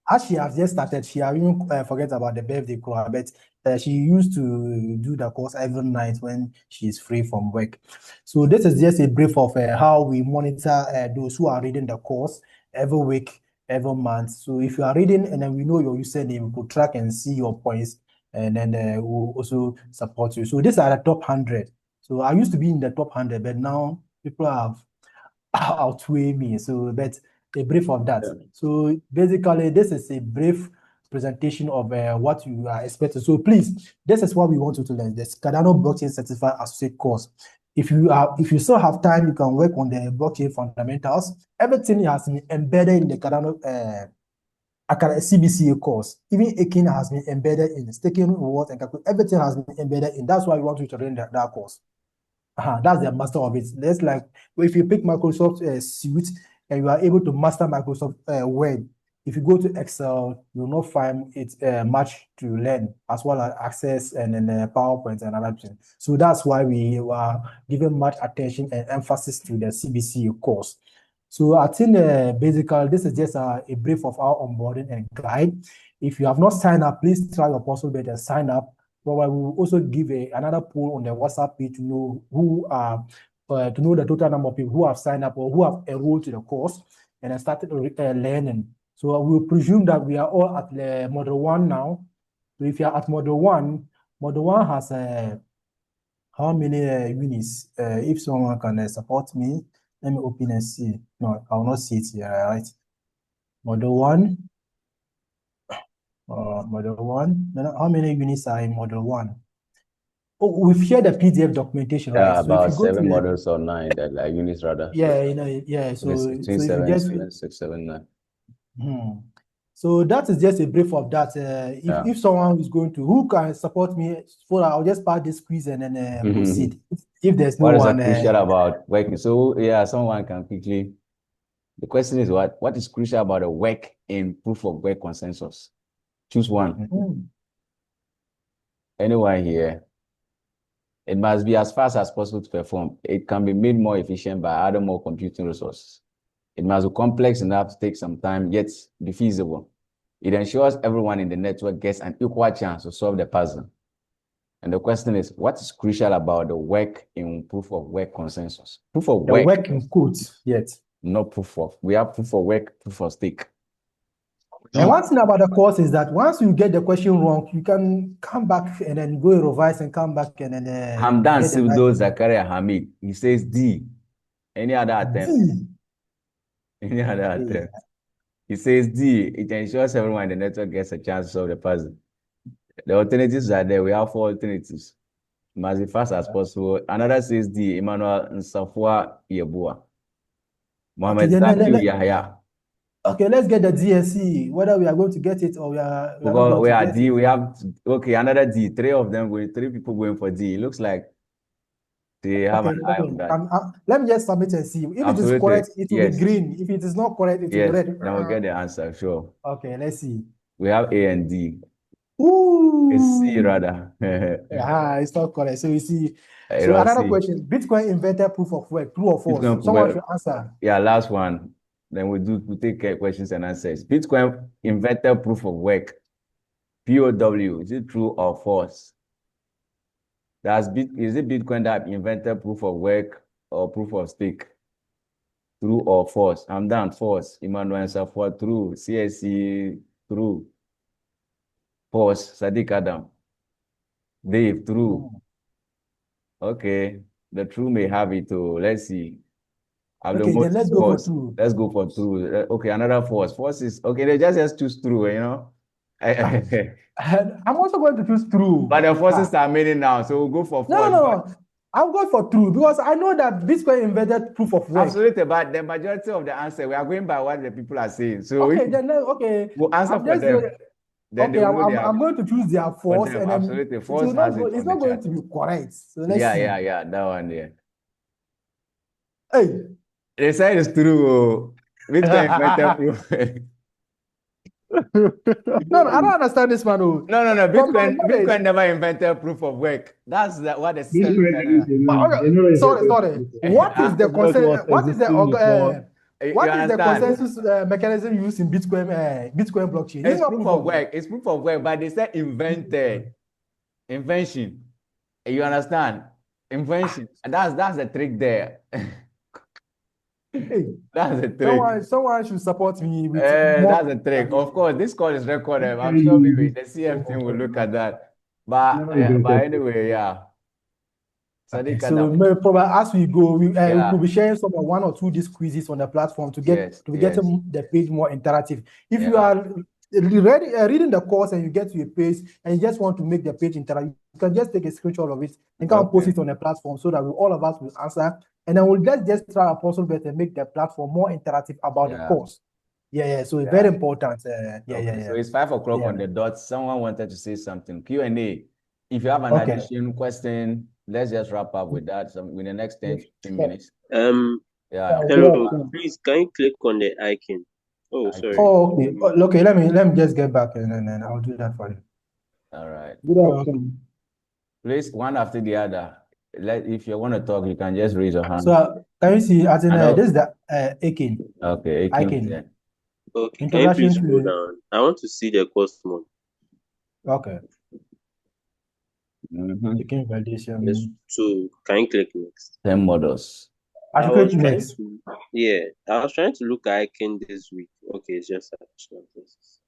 Speaker 3: as she has just started, she has even forget about the birthday club, but she used to do the course every night when she's free from work. So this is just a brief of how we monitor those who are reading the course every week, every month. So if you are reading and then we know your username, we could track and see your points, and then we'll also support you. So these are the top 100. So I used to be in the top 100, but now people have outweigh me. So, but a brief of that.
Speaker 1: Yeah.
Speaker 3: So basically, this is a brief presentation of what you are expecting. So please, this is what we want you to learn. This Cardano Blockchain Certified Associate course. If you still have time, you can work on the blockchain fundamentals. Everything has been embedded in the Cardano CBCA course. Even Akin has been embedded in staking rewards and calculation. Everything has been embedded in. That's why we want you to learn that course. That's the master of it. That's like if you pick Microsoft Suite and you are able to master Microsoft Word, if you go to Excel, you will not find it much to learn, as well as Access and then PowerPoint and other things. So that's why we are giving much attention and emphasis to the CBCA course. So I think basically this is just a brief of our onboarding and guide. If you have not signed up, please try your possible best and sign up. But we will also give another poll on the WhatsApp page to know to know the total number of people who have signed up or who have enrolled to the course and started learning. So we will presume that we are all at the model 1 now. So if you are at model 1 has how many units? If someone can support me, let me open and see. No, I will not see it here, right? Model 1. Model 1. How many units are in model 1? Oh, we've shared the PDF documentation, right? So if
Speaker 1: About
Speaker 3: you go to
Speaker 1: 7
Speaker 3: the
Speaker 1: models or 9, that like units rather.
Speaker 3: yeah. So
Speaker 1: Between
Speaker 3: if you
Speaker 1: 7,
Speaker 3: just
Speaker 1: 7, 6, 7, 9.
Speaker 3: So that is just a brief of that.
Speaker 1: Yeah.
Speaker 3: If someone is going to, who can support me, for I'll just pass this quiz and then proceed. If there's no
Speaker 1: What is
Speaker 3: one,
Speaker 1: crucial about working? So yeah, someone can quickly. The question is what is crucial about the work in proof of work consensus? Choose one. Anyone here? It must be as fast as possible to perform. It can be made more efficient by adding more computing resources. It must be complex enough to take some time, yet be feasible. It ensures everyone in the network gets an equal chance to solve the puzzle. And the question is, what is crucial about the work in proof of work consensus? Proof of
Speaker 3: the
Speaker 1: work,
Speaker 3: work in quotes yet.
Speaker 1: not proof of. We have proof of work, proof of stake.
Speaker 3: And one thing about the course is that once you get the question wrong, you can come back and then go revise and come back and then
Speaker 1: Hamdan
Speaker 3: get the
Speaker 1: Sildo
Speaker 3: right
Speaker 1: Zakaria Hamid, he says D. Any other attempt?
Speaker 3: D.
Speaker 1: Any other attempt? He says D. It ensures everyone in the network gets a chance to solve the puzzle. The alternatives are there. We have 4 alternatives. Must be fast as possible. Another says D. Emmanuel Nsafua Yebua. Mohammed Zakiu Yahya.
Speaker 3: Okay, let's get the DSC, whether we are going to get it or we are not
Speaker 1: Because
Speaker 3: going
Speaker 1: we
Speaker 3: to
Speaker 1: are
Speaker 3: get
Speaker 1: D,
Speaker 3: it.
Speaker 1: we have, okay, another D. 3 of them going, 3 people going for D. It looks like they have an eye on that.
Speaker 3: Let me just submit and see. If
Speaker 1: Absolutely.
Speaker 3: it is correct, it will
Speaker 1: Yes.
Speaker 3: be green. If it is not correct, it will be red.
Speaker 1: Then we'll get the answer, sure.
Speaker 3: Okay, let's see.
Speaker 1: We have A and D.
Speaker 3: Ooh.
Speaker 1: It's C rather.
Speaker 3: It's not correct. So you see.
Speaker 1: It
Speaker 3: So
Speaker 1: was
Speaker 3: another
Speaker 1: C.
Speaker 3: question: Bitcoin invented proof of work, true or false?
Speaker 1: Bitcoin,
Speaker 3: Someone should answer.
Speaker 1: Yeah, last one. Then we take questions and answers. Bitcoin invented proof of work. POW. Is it true or false? Is it Bitcoin that invented proof of work or proof of stake? True or false? I'm done. False. Emmanuel Safwa, true. CSC, true. False. Sadiq Adam. Dave, true. Okay, the true may have it too. Let's see. I'm the
Speaker 3: Okay, then
Speaker 1: most
Speaker 3: let's go for
Speaker 1: force.
Speaker 3: true.
Speaker 1: Let's go for true. Okay, another force. Force is okay. They just choose true, you know.
Speaker 3: And I'm also going to choose true.
Speaker 1: But the forces are many now, so we'll go for
Speaker 3: No,
Speaker 1: force.
Speaker 3: no. I'm going for true because I know that Bitcoin invented proof of work.
Speaker 1: Absolutely, but the majority of the answer we are going by what the people are saying. So
Speaker 3: Okay, then okay.
Speaker 1: we'll answer
Speaker 3: I'm
Speaker 1: for
Speaker 3: just
Speaker 1: them. Then they
Speaker 3: okay.
Speaker 1: will know they
Speaker 3: I'm
Speaker 1: have
Speaker 3: going to choose their
Speaker 1: for
Speaker 3: force,
Speaker 1: them.
Speaker 3: and then
Speaker 1: Absolutely,
Speaker 3: it
Speaker 1: force
Speaker 3: will not
Speaker 1: has
Speaker 3: go.
Speaker 1: it
Speaker 3: It's
Speaker 1: on the
Speaker 3: not going
Speaker 1: chart.
Speaker 3: to be correct. So let's see.
Speaker 1: Yeah, that one there.
Speaker 3: Hey.
Speaker 1: They say it's true. Oh. Bitcoin invented proof.
Speaker 3: No, I don't understand this man. Oh.
Speaker 1: No.
Speaker 3: From my
Speaker 1: Bitcoin
Speaker 3: knowledge.
Speaker 1: never invented proof of work. That's what the system
Speaker 5: Bitcoin
Speaker 1: is.
Speaker 5: is alone. They know
Speaker 3: Sorry. What is the
Speaker 5: That was
Speaker 3: What is the
Speaker 5: existing before.
Speaker 1: You
Speaker 3: what is the
Speaker 1: understand?
Speaker 3: consensus mechanism used in Bitcoin blockchain? It's
Speaker 1: It's
Speaker 3: not
Speaker 1: proof of work. It's proof of work, but they said invented. Invention. You understand? Invention. That's the trick there.
Speaker 3: Hey,
Speaker 1: That's the trick.
Speaker 3: someone should support me with more.
Speaker 1: That's the trick. Of course, this call is recorded. I'm sure
Speaker 5: Bitcoin
Speaker 1: maybe
Speaker 5: is
Speaker 1: the CF team will look
Speaker 5: never
Speaker 1: at that. But
Speaker 5: invented.
Speaker 1: anyway, yeah.
Speaker 3: Okay,
Speaker 1: Sadiq
Speaker 3: so
Speaker 1: Adam.
Speaker 3: probably as we go, we
Speaker 1: Yeah.
Speaker 3: could be sharing some of one or two these quizzes on the platform to get
Speaker 1: Yes.
Speaker 3: the page more interactive. If you
Speaker 1: Yeah.
Speaker 3: are reading the course and you get to a page and you just want to make the page interactive, you can just take a screenshot of it and come post it on the platform so that all of us will answer. And then we'll just try our possible best and make the platform more interactive about the course. Yeah. So it's very important. So
Speaker 1: it's 5 o'clock on the dot. Someone wanted to say something. Q&A. If you have an additional question, let's just wrap up with that in the next 10 to 15 minutes.
Speaker 6: Hello, please can you click on the icon? Oh, sorry.
Speaker 3: Oh, okay. Okay, let me just get back and then I'll do that for you.
Speaker 1: All right.
Speaker 5: Good afternoon.
Speaker 1: Please, one after the other. If you want to talk, you can just raise your hand.
Speaker 3: So can you see as in this is the icon.
Speaker 1: Okay,
Speaker 3: icon.
Speaker 1: Yeah.
Speaker 6: Okay, can you please scroll down? I want to see the course mode.
Speaker 3: Okay.
Speaker 1: Checking
Speaker 3: validation.
Speaker 6: Yes, so can you click next?
Speaker 1: 10 models.
Speaker 3: I should click next.
Speaker 6: I was trying to look at icon this week. Okay, it's just additional process.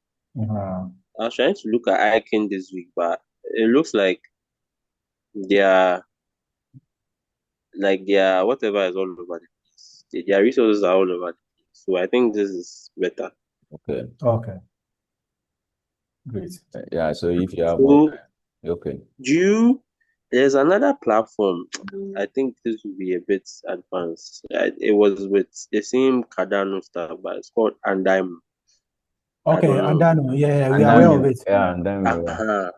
Speaker 6: I was trying to look at icon this week, but it looks like their whatever is all over the place. Their resources are all over the place. So I think this is better.
Speaker 1: Okay. Great. Yeah, so if you have okay.
Speaker 6: There's another platform. I think this will be a bit advanced. It was with the same Cardano stuff, but it's called Andaimo.
Speaker 3: Okay, Cardano. Yeah, we are aware of it.
Speaker 1: Yeah, Cardano.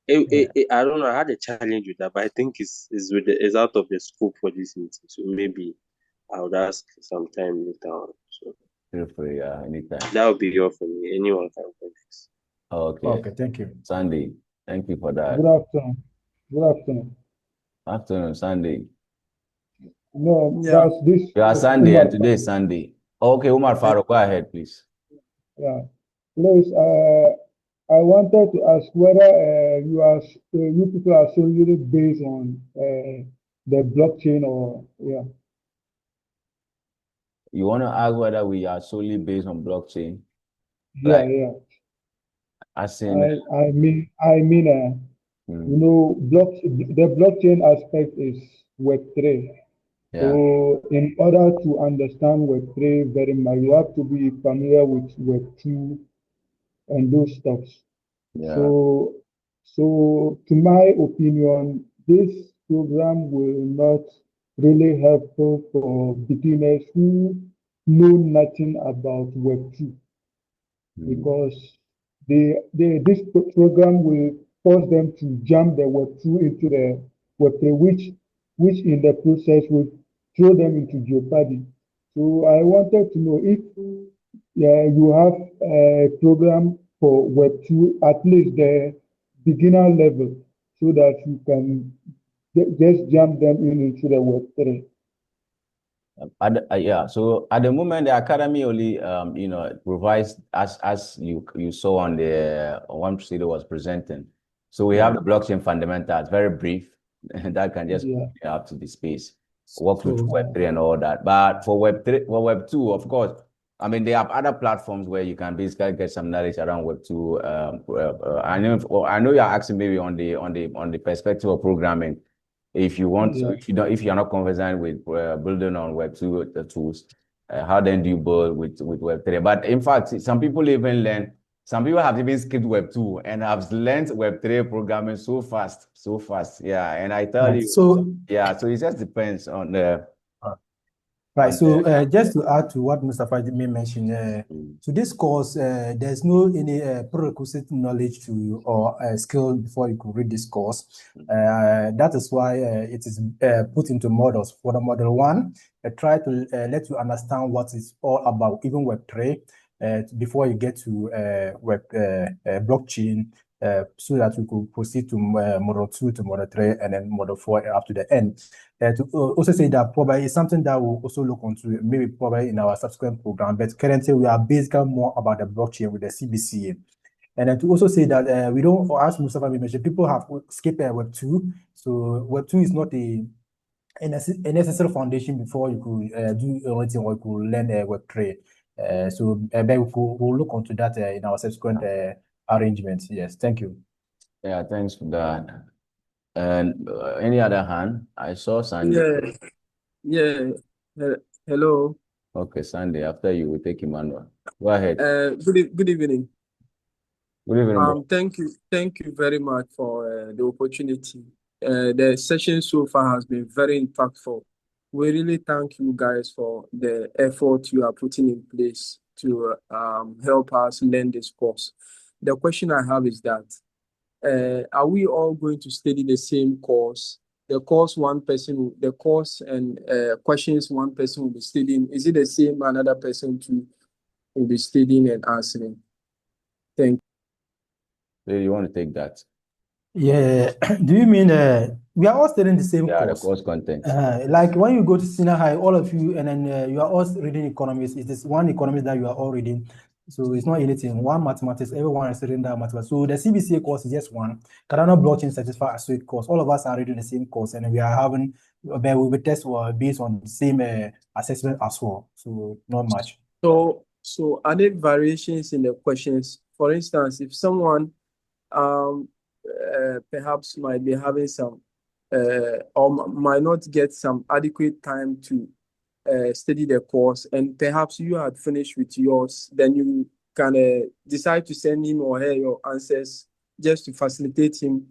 Speaker 6: I don't know. I had a challenge with that, but I think it's out of the scope for this meeting. So maybe I would ask sometime later on. So
Speaker 1: feel free, anytime.
Speaker 6: That would be all for me. Anyone can go next.
Speaker 3: Okay, thank you.
Speaker 1: Sandy, thank you for that.
Speaker 5: Good afternoon. Good afternoon.
Speaker 1: Afternoon, Sandy.
Speaker 5: No, that's this.
Speaker 1: You are Sandy, and today is Sunday. Okay, Umar Farouk, go ahead, please.
Speaker 5: Yeah. Please, I wanted to ask whether you people are solely based on the blockchain or
Speaker 1: You want to ask whether we are solely based on blockchain?
Speaker 5: Yeah.
Speaker 1: As in,
Speaker 5: the blockchain aspect is Web3.
Speaker 1: Yeah.
Speaker 5: So in order to understand Web3 very much, you have to be familiar with Web2 and those stuffs.
Speaker 1: Yeah.
Speaker 5: So to my opinion, this program will not really helpful for beginners who know nothing about Web2 because this program will force them to jump the Web2 into the Web3, which in the process will throw them into jeopardy. So I wanted to know if you have a program for Web2, at least the beginner level, so that you can just jump them into the Web3.
Speaker 1: So at the moment, the academy only, provides as you saw on the one procedure was presenting. So we have the blockchain fundamentals, very brief, and that can just up to the space, walk through Web3 and all that. But for Web2, of course, I mean, there are other platforms where you can basically get some knowledge around Web2. I know you're asking maybe on the perspective of programming. If you want to, if you're not conversant with building on Web2 tools, how then do you build with Web3? But in fact, some people even learn. Some people have even skipped Web2 and have learned Web3 programming so fast. Yeah, and I tell you,
Speaker 3: so
Speaker 1: yeah. So it just depends on the.
Speaker 3: Right. So just to add to what Mustafa may mention, so this course, there's no any prerequisite knowledge to or skill before you could read this course. That is why it is put into models. For the model one, try to let you understand what it's all about, even Web3, before you get to web blockchain, so that we could proceed to model 2 to model 3 and then model 4 up to the end. To also say that probably it's something that we'll also look into maybe probably in our subsequent program, but currently we are basically more about the blockchain with the CBCA. And then to also say that we don't, as Mustafa mentioned, people have skipped Web 2. So Web 2 is not a necessary foundation before you could do anything or you could learn Web 3. So we'll look into that in our subsequent arrangements. Yes, thank you.
Speaker 1: Yeah, thanks for that. And any other hand? I saw Sandy.
Speaker 7: Hello.
Speaker 1: Okay, Sandy. After you, we take Emmanuel. Go ahead.
Speaker 7: Good evening.
Speaker 1: Good evening, bro.
Speaker 7: Thank you very much for the opportunity. The session so far has been very impactful. We really thank you guys for the effort you are putting in place to help us learn this course. The question I have is that, are we all going to study the same course? The course and questions one person will be studying, is it the same another person will be studying and answering? Thank
Speaker 1: you. You want to take that?
Speaker 3: Yeah. Do you mean we are all studying the same
Speaker 1: Yeah,
Speaker 3: course?
Speaker 1: the course content.
Speaker 3: Like when you go to senior high, all of you, and then you are all reading economics. It is one economics that you are all reading. So it's not anything. One mathematics, everyone is reading that mathematics. So the CBCA course is just one. Cardano blockchain certified associate course. All of us are reading the same course, and we are having, but we will test based on the same assessment as well. So not much.
Speaker 7: So are there variations in the questions? For instance, if someone perhaps might be having some or might not get some adequate time to study the course, and perhaps you had finished with yours, then you can decide to send him or her your answers just to facilitate him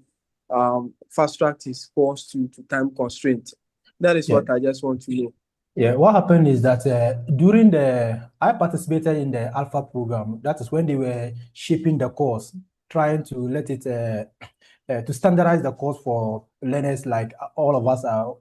Speaker 7: fast track his course to time constraint. That is what I just want to know.
Speaker 3: Yeah, what happened is that I participated in the Alpha program. That is when they were shaping the course, trying to let it to standardize the course for learners like all of us are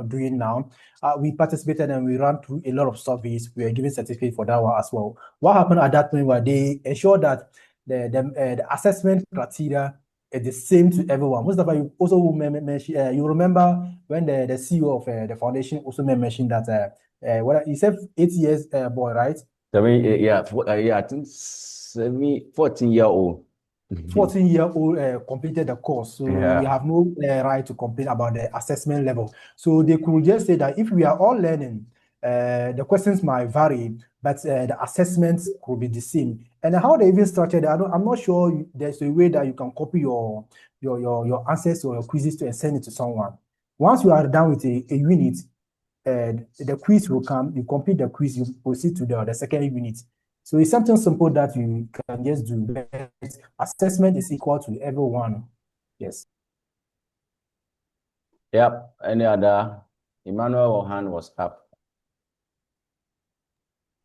Speaker 3: doing now. We participated and we ran through a lot of surveys. We were given certificate for that one as well. What happened at that point was they ensured that the assessment criteria is the same to everyone. Mustafa, you also mentioned, you remember when the CEO of the foundation also mentioned that what he said 8 years boy, right?
Speaker 1: I think 14-year-old.
Speaker 3: 14-year-old completed the course, so we have no right to complain about the assessment level. So they could just say that if we are all learning, the questions might vary, but the assessments could be the same. And how they even structured it, I'm not sure there's a way that you can copy your answers or your quizzes and send it to someone. Once you are done with a unit, the quiz will come, you complete the quiz, you proceed to the second unit. So it's something simple that you can just do. Assessment is equal to everyone. Yes.
Speaker 1: Yep. Any other? Emmanuel, hand was up.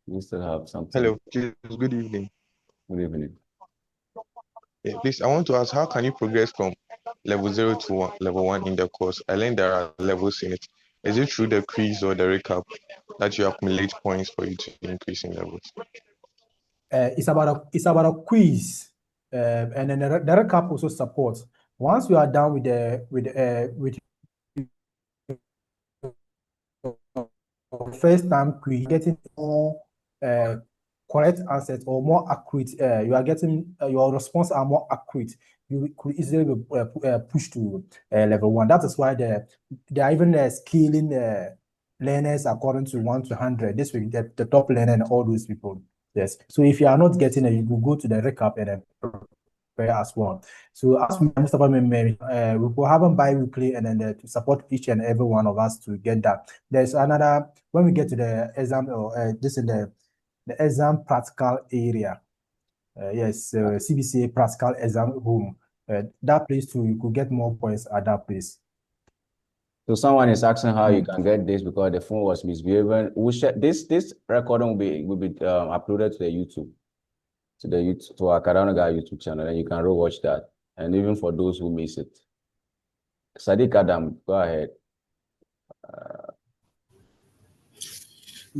Speaker 1: You still have something.
Speaker 4: Hello, please, good evening.
Speaker 1: Good evening.
Speaker 4: Yeah, please, I want to ask, how can you progress from level 0 to level 1 in the course? I learned there are levels in it. Is it through the quiz or the recap that you accumulate points for you to increase in levels?
Speaker 3: It's about a quiz, and then the recap also supports. Once you are done with first time quiz, getting more correct answers or more accurate, you are getting your response are more accurate. You could easily be pushed to level 1. That is why they are even scaling learners according to 1 to 100. This week, the top learner and all those people. Yes. So if you are not getting it, you will go to the recap and then as well. So as Mustafa mentioned, we will have them bi-weekly and then to support each and every one of us to get that. There's another, when we get to the exam, or this in the exam practical area. Yes, CBCA practical exam room. That place too, you could get more points at that place.
Speaker 1: So someone is asking how you can get this because the phone was misbehaving. This recording will be uploaded to the YouTube, to our Cardano Guy YouTube channel, and you can watch that. And even for those who miss it, Sadiq Adam, go ahead.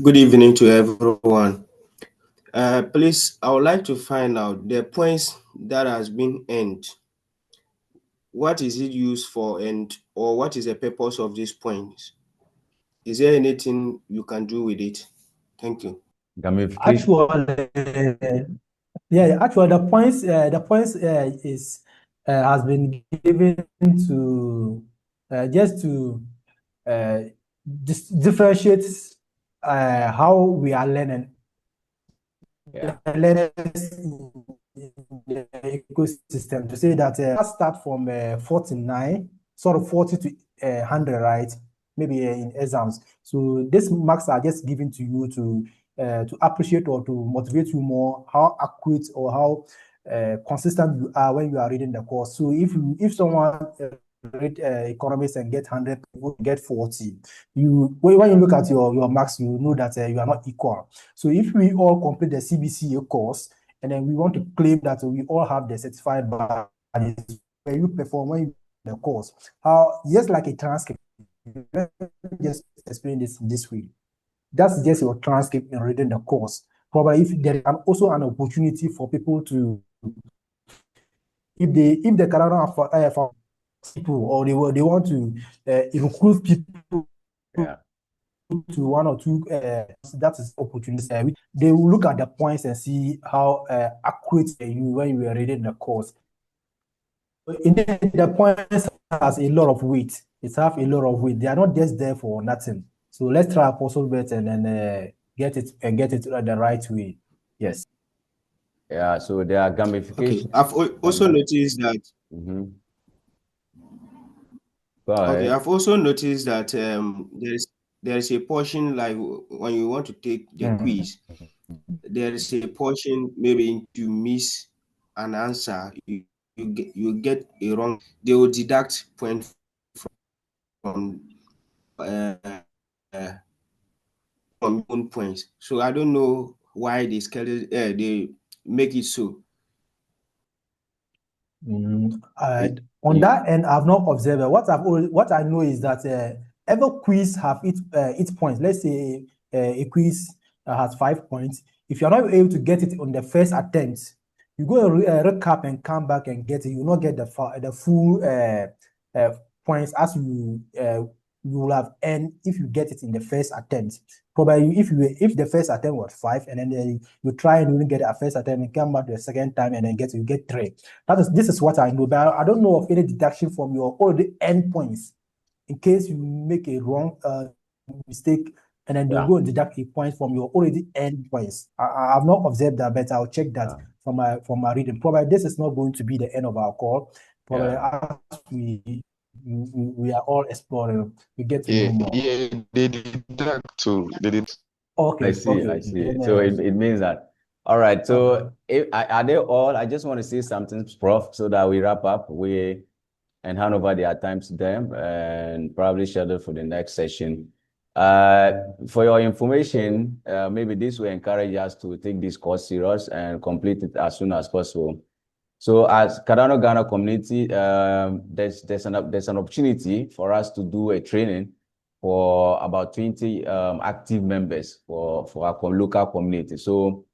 Speaker 8: Good evening to everyone. Please, I would like to find out the points that has been earned. What is it used for, or what is the purpose of these points? Is there anything you can do with it? Thank you.
Speaker 1: Gamification.
Speaker 3: Actually, the points is has been given to just to differentiate how we are learning.
Speaker 1: Yeah.
Speaker 3: Learners in the ecosystem, to say that start from 49, sort of 40 to 100, right? Maybe in exams. So these marks are just given to you to appreciate or to motivate you more how accurate or how consistent you are when you are reading the course. So if someone read economics and get 100, people get 40, when you look at your marks, you know that you are not equal. So if we all complete the CBCA course and then we want to claim that we all have the certified badges, when you perform the course, how just like a transcript, just explain this way. That's just your transcript in reading the course. Probably if there is also an opportunity for people to, if the Cardano for people, or they want to recruit people to one or two, that is opportunity. They will look at the points and see how accurate you when you are reading the course. Indeed, the points has a lot of weight. It have a lot of weight. They are not just there for nothing. So let's try Apostle Bet and then get it the right way. Yes.
Speaker 1: Yeah. So there are gamification.
Speaker 8: Okay. I've also noticed that.
Speaker 1: Mm-hmm. Go ahead.
Speaker 8: Okay. I've also noticed that there is a portion, like when you want to take the quiz, there is a portion maybe you miss an answer, you get a wrong, they will deduct point from own points. So I don't know why they they make it so.
Speaker 3: On that end, I've not observed it. What I know is that every quiz have its points. Let's say a quiz has 5 points. If you're not able to get it on the first attempt, you go and recap and come back and get it. You will not get the full points as you will have earned if you get it in the first attempt. Probably if the first attempt was 5 and then you try and you didn't get it at first attempt and come back the second time and then you get 3. This is what I know, but I don't know of any deduction from your already earned points in case you make a wrong mistake and then they'll go and deduct a point from your already earned points. I have not observed that, but I'll check that from my reading. Probably this is not going to be the end of our call. Probably as we are all exploring, we get to know more.
Speaker 4: Yeah, they deduct too. They did.
Speaker 3: Okay,
Speaker 1: I see. So it means that. All right. So are they all? I just want to say something, Prof, so that we wrap up. And hand over their time to them and probably schedule for the next session. For your information, maybe this will encourage us to take this course serious and complete it as soon as possible. So as Cardano Ghana community, there's an opportunity for us to do a training for about 20 active members for our local community. So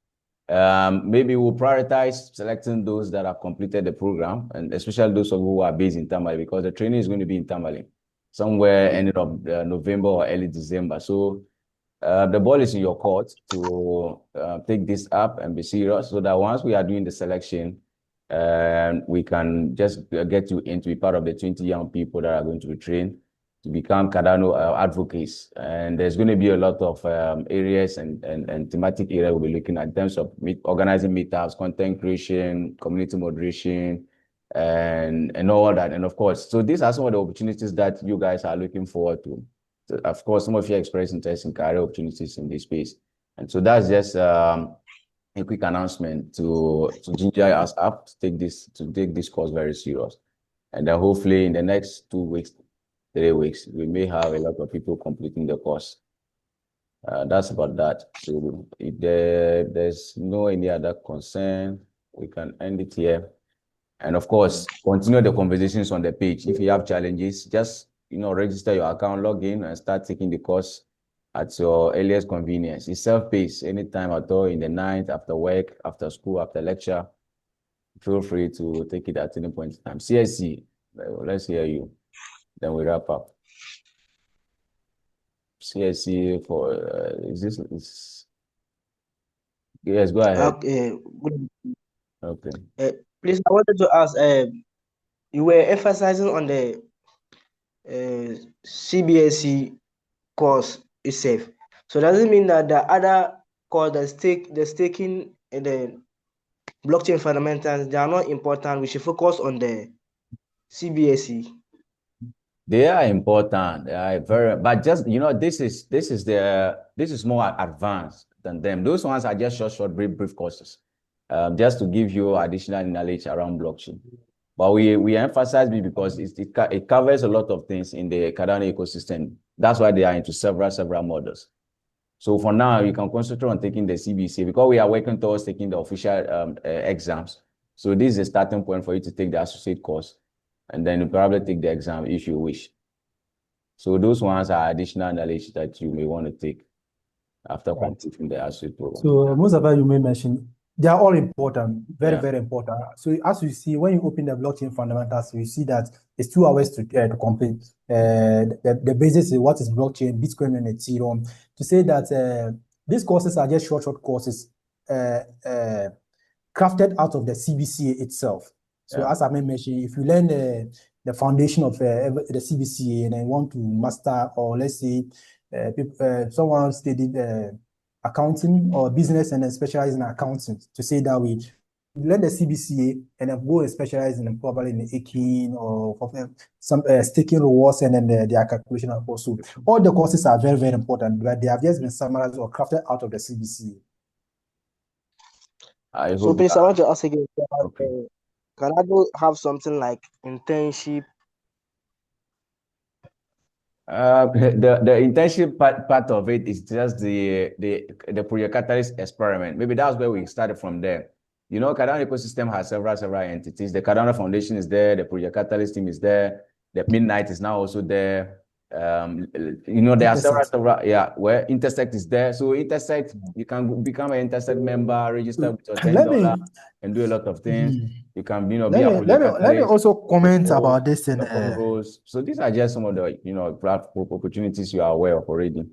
Speaker 1: maybe we'll prioritize selecting those that have completed the program, and especially those who are based in Tamale, because the training is going to be in Tamale, somewhere ending of November or early December. So the ball is in your court to take this up and be serious, so that once we are doing the selection, we can just get you in to be part of the 20 young people that are going to be trained. to become Cardano advocates. And there's going to be a lot of areas and thematic area we'll be looking at in terms of organizing meetups, content creation, community moderation, and all that. And of course, so these are some of the opportunities that you guys are looking forward to. So of course, some of you express interest in career opportunities in this space. And so that's just a quick announcement to ginger us up to take this course very serious. And then hopefully in the next 2 weeks, 3 weeks, we may have a lot of people completing the course. That's about that. So if there's no any other concern, we can end it here. And of course, continue the conversations on the page. If you have challenges, just register your account, log in, and start taking the course at your earliest convenience. It's self-paced, anytime at all, in the night, after work, after school, after lecture. Feel free to take it at any point in time. CSC, let's hear you. Then we wrap up. CSC for yes, go ahead.
Speaker 9: Okay.
Speaker 1: Okay.
Speaker 9: Please, I wanted to ask. You were emphasizing on the CBCA course itself. So does it mean that the other course, the staking and the blockchain fundamentals, they are not important? We should focus on the CBCA.
Speaker 1: They are important. They are very, but just this is more advanced than them. Those ones are just short, brief courses, just to give you additional knowledge around blockchain. But we emphasize it because it covers a lot of things in the Cardano ecosystem. That's why they are into several models. So for now, you can concentrate on taking the CBCA because we are working towards taking the official exams. So this is a starting point for you to take the associate course, and then you probably take the exam if you wish. So those ones are additional knowledge that you may want to take after completing the associate program.
Speaker 3: So most of you may mention, they are all important, very important. So as you see, when you open the blockchain fundamentals, you see that it's 2 hours to complete. The basis is what is blockchain, Bitcoin, and Ethereum. To say that these courses are just short courses crafted out of the CBCA itself. So as I mentioned, if you learn the foundation of the CBCA and then want to master, or let's say someone studied accounting or business and then specialize in accounting, to say that we learn the CBCA and then go and specialize in probably in the AKIN or some staking rewards and then their calculation also. All the courses are very important, but they have just been summarized or crafted out of the CBCA.
Speaker 9: So please, I want to ask again,
Speaker 1: okay.
Speaker 9: Can I have something like internship?
Speaker 1: The internship part of it is just the Project Catalyst experiment. Maybe that's where we started from there. Cardano ecosystem has several entities. The Cardano Foundation is there. The Project Catalyst team is there. The Midnight is now also there. There are several, where Intersect is there. So Intersect, you can become an Intersect member, register with your $10 and do a lot of things. You can, be a
Speaker 3: let me also comment about this and
Speaker 1: so these are just some of the opportunities you are aware of already.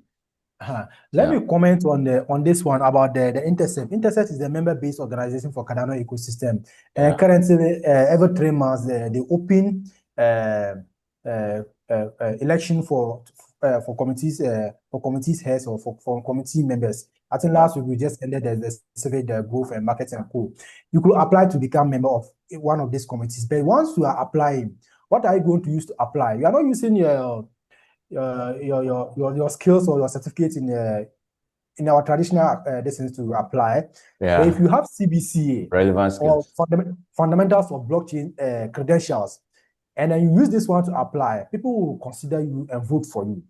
Speaker 3: Let me comment on this one about the Intercept. Intercept is the member-based organization for Cardano ecosystem. Currently, every 3 months, they open election for committees heads or for committee members. I think last week we just ended the survey, the growth and marketing and co. You could apply to become member of one of these committees. But once you are applying, what are you going to use to apply? You are not using your skills or your certificate in our traditional distance to apply. But if you have CBCA
Speaker 1: relevant skills
Speaker 3: or fundamentals of blockchain credentials, and then you use this one to apply, people will consider you and vote for you.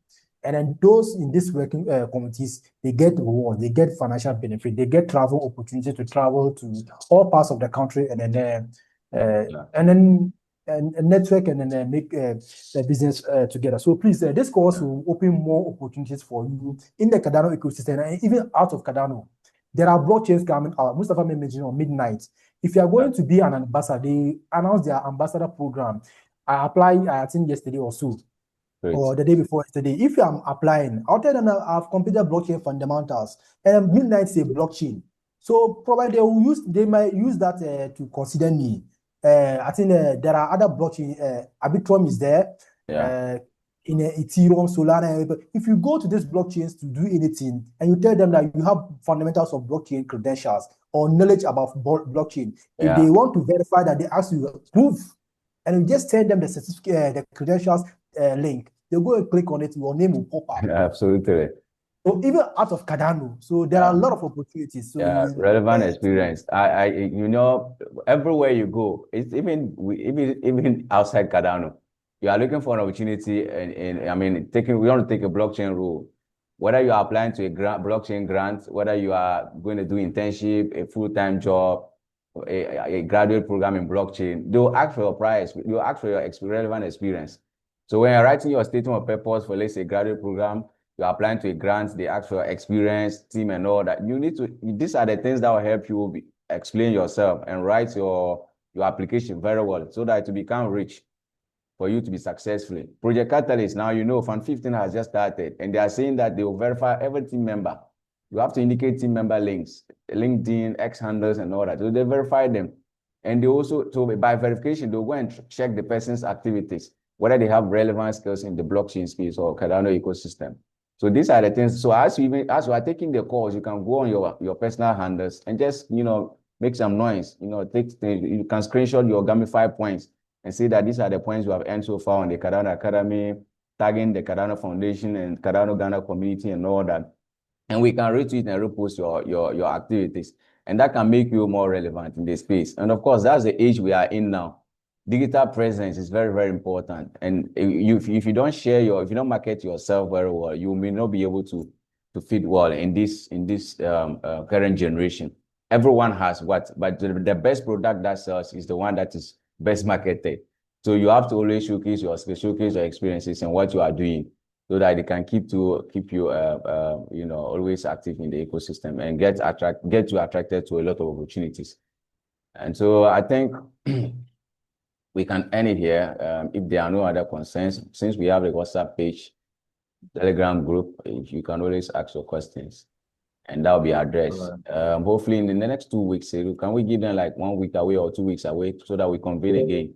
Speaker 3: And then those in these working committees, they get rewards, they get financial benefit, they get travel opportunity to travel to all parts of the country, and then network and then make the business together. So please, this course will open more opportunities for you in the Cardano ecosystem and even out of Cardano. There are blockchains coming out. Mustafa mentioned on Midnight. If you are going to be an ambassador, they announced their ambassador program. I applied, I think yesterday or so. Great. Or the day before yesterday. If I'm applying, other than I've completed blockchain fundamentals, and Midnight say blockchain. So probably they might use that to consider me. I think there are other blockchain. Arbitrum is there. in Ethereum, Solana. But if you go to these blockchains to do anything and you tell them that you have fundamentals of blockchain credentials or knowledge about blockchain, if they want to verify that, they ask you proof, and you just send them the certificate, the credentials link. They'll go and click on it. Your name will pop up.
Speaker 1: Absolutely.
Speaker 3: So even out of Cardano, so there are a lot of opportunities. So
Speaker 1: relevant experience. You know, everywhere you go, it's even outside Cardano, you are looking for an opportunity, and I mean, we want to take a blockchain role. Whether you are applying to a blockchain grant, whether you are going to do internship, a full-time job, a graduate program in blockchain, they'll ask for your price. They'll ask for your relevant experience. So when you're writing your statement of purpose for, let's say, a graduate program, you're applying to a grant, they ask for your experience, team, and all that. You need to, these are the things that will help you explain yourself and write your application very well so that to become rich for you to be successful. Project Catalyst, now you know, Fund 15 has just started, and they are saying that they will verify every team member. You have to indicate team member links, LinkedIn, X handles, and all that. So they verify them. And they also, so by verification, they'll go and check the person's activities, whether they have relevant skills in the blockchain space or Cardano ecosystem. So these are the things. So as you are taking the course, you can go on your personal handles and just, you know, make some noise. You know, you can screenshot your Gamify points and say that these are the points you have earned so far on the Cardano Academy, tagging the Cardano Foundation and Cardano Ghana community and all that. And we can retweet and repost your activities. And that can make you more relevant in this space. And of course, that's the age we are in now. Digital presence is very, very important. And if you don't share if you don't market yourself very well, you may not be able to fit well in this current generation. Everyone has but the best product that sells is the one that is best marketed. So you have to always showcase your skills, showcase your experiences and what you are doing, so that they can keep you you know, always active in the ecosystem and get you attracted to a lot of opportunities. And so I think we can end it here. If there are no other concerns, since we have a WhatsApp page, Telegram group, you can always ask your questions and that will be addressed. Hopefully in the next 2 weeks, can we give them like 1 week away or 2 weeks away so that we convene again?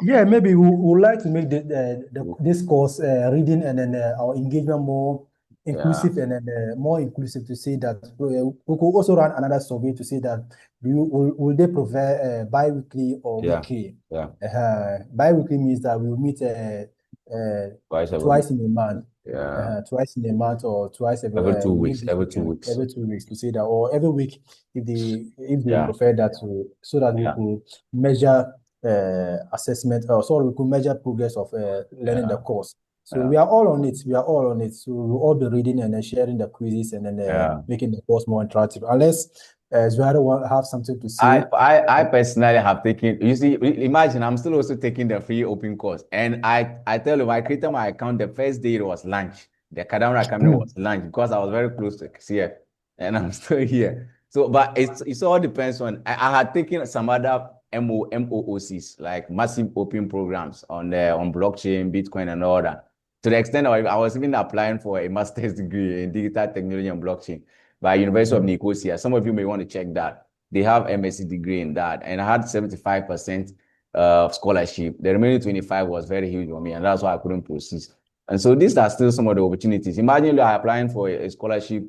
Speaker 3: Yeah, maybe we would like to make this course reading and then our engagement more inclusive and then more inclusive, to say that we could also run another survey to say that will they provide bi-weekly or weekly? Bi-weekly means that we will meet twice in a month. Twice in a month or twice every 2 weeks. Every 2 weeks to say that, or every week if they prefer that, so that we could measure assessment, or so we could measure progress of learning the course. So we are all on it. So we'll all be reading and then sharing the quizzes and then making the course more interactive. Unless Zuhairo want to have something to say.
Speaker 1: I personally have taken, you see, imagine I'm still also taking the free open course. And I tell you, I created my account the first day it was lunch. The Cardano Academy was lunch because I was very close to CF and I'm still here. So, but it all depends on, I had taken some other MOOCs, like massive open programs on blockchain, Bitcoin and all that. To the extent I was even applying for a master's degree in digital technology and blockchain by University of Nicosia. Some of you may want to check that. They have MSc degree in that. And I had 75% scholarship. The remaining 25 was very huge for me, and that's why I couldn't proceed. And so these are still some of the opportunities. Imagine you are applying for a scholarship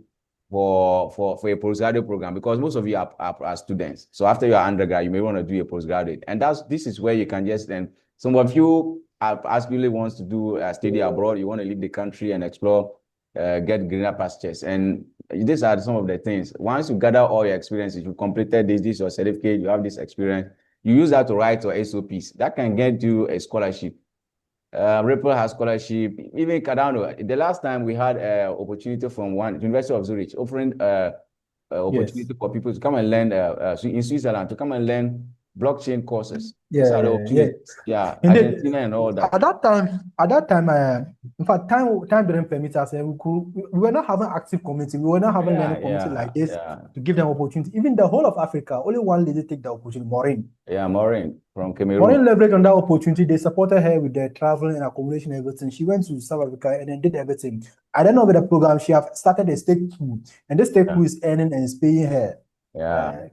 Speaker 1: for a postgraduate program, because most of you are students. So after your undergrad, you may want to do a postgraduate. And this is where you can just then, some of you really wants to do a study abroad, you want to leave the country and explore, get greener pastures. And these are some of the things. Once you gather all your experiences, you completed this your certificate, you have this experience, you use that to write your SOPs. That can get you a scholarship. Ripple has scholarship. Even Cardano, the last time we had an opportunity from University of Zurich offering opportunity for people to come and learn in Switzerland, to come and learn blockchain courses. Argentina and all that.
Speaker 3: At that time, in fact, time didn't permit us. We were not having active community. We were not having learning community like this to give them opportunity. Even the whole of Africa, only one lady take the opportunity, Maureen.
Speaker 1: Yeah, Maureen from Cameroon.
Speaker 3: Maureen leveraged on that opportunity. They supported her with the travel and accommodation and everything. She went to South Africa and then did everything. I don't know with the program. She have started a stake pool, and this stake pool is earning and is paying her.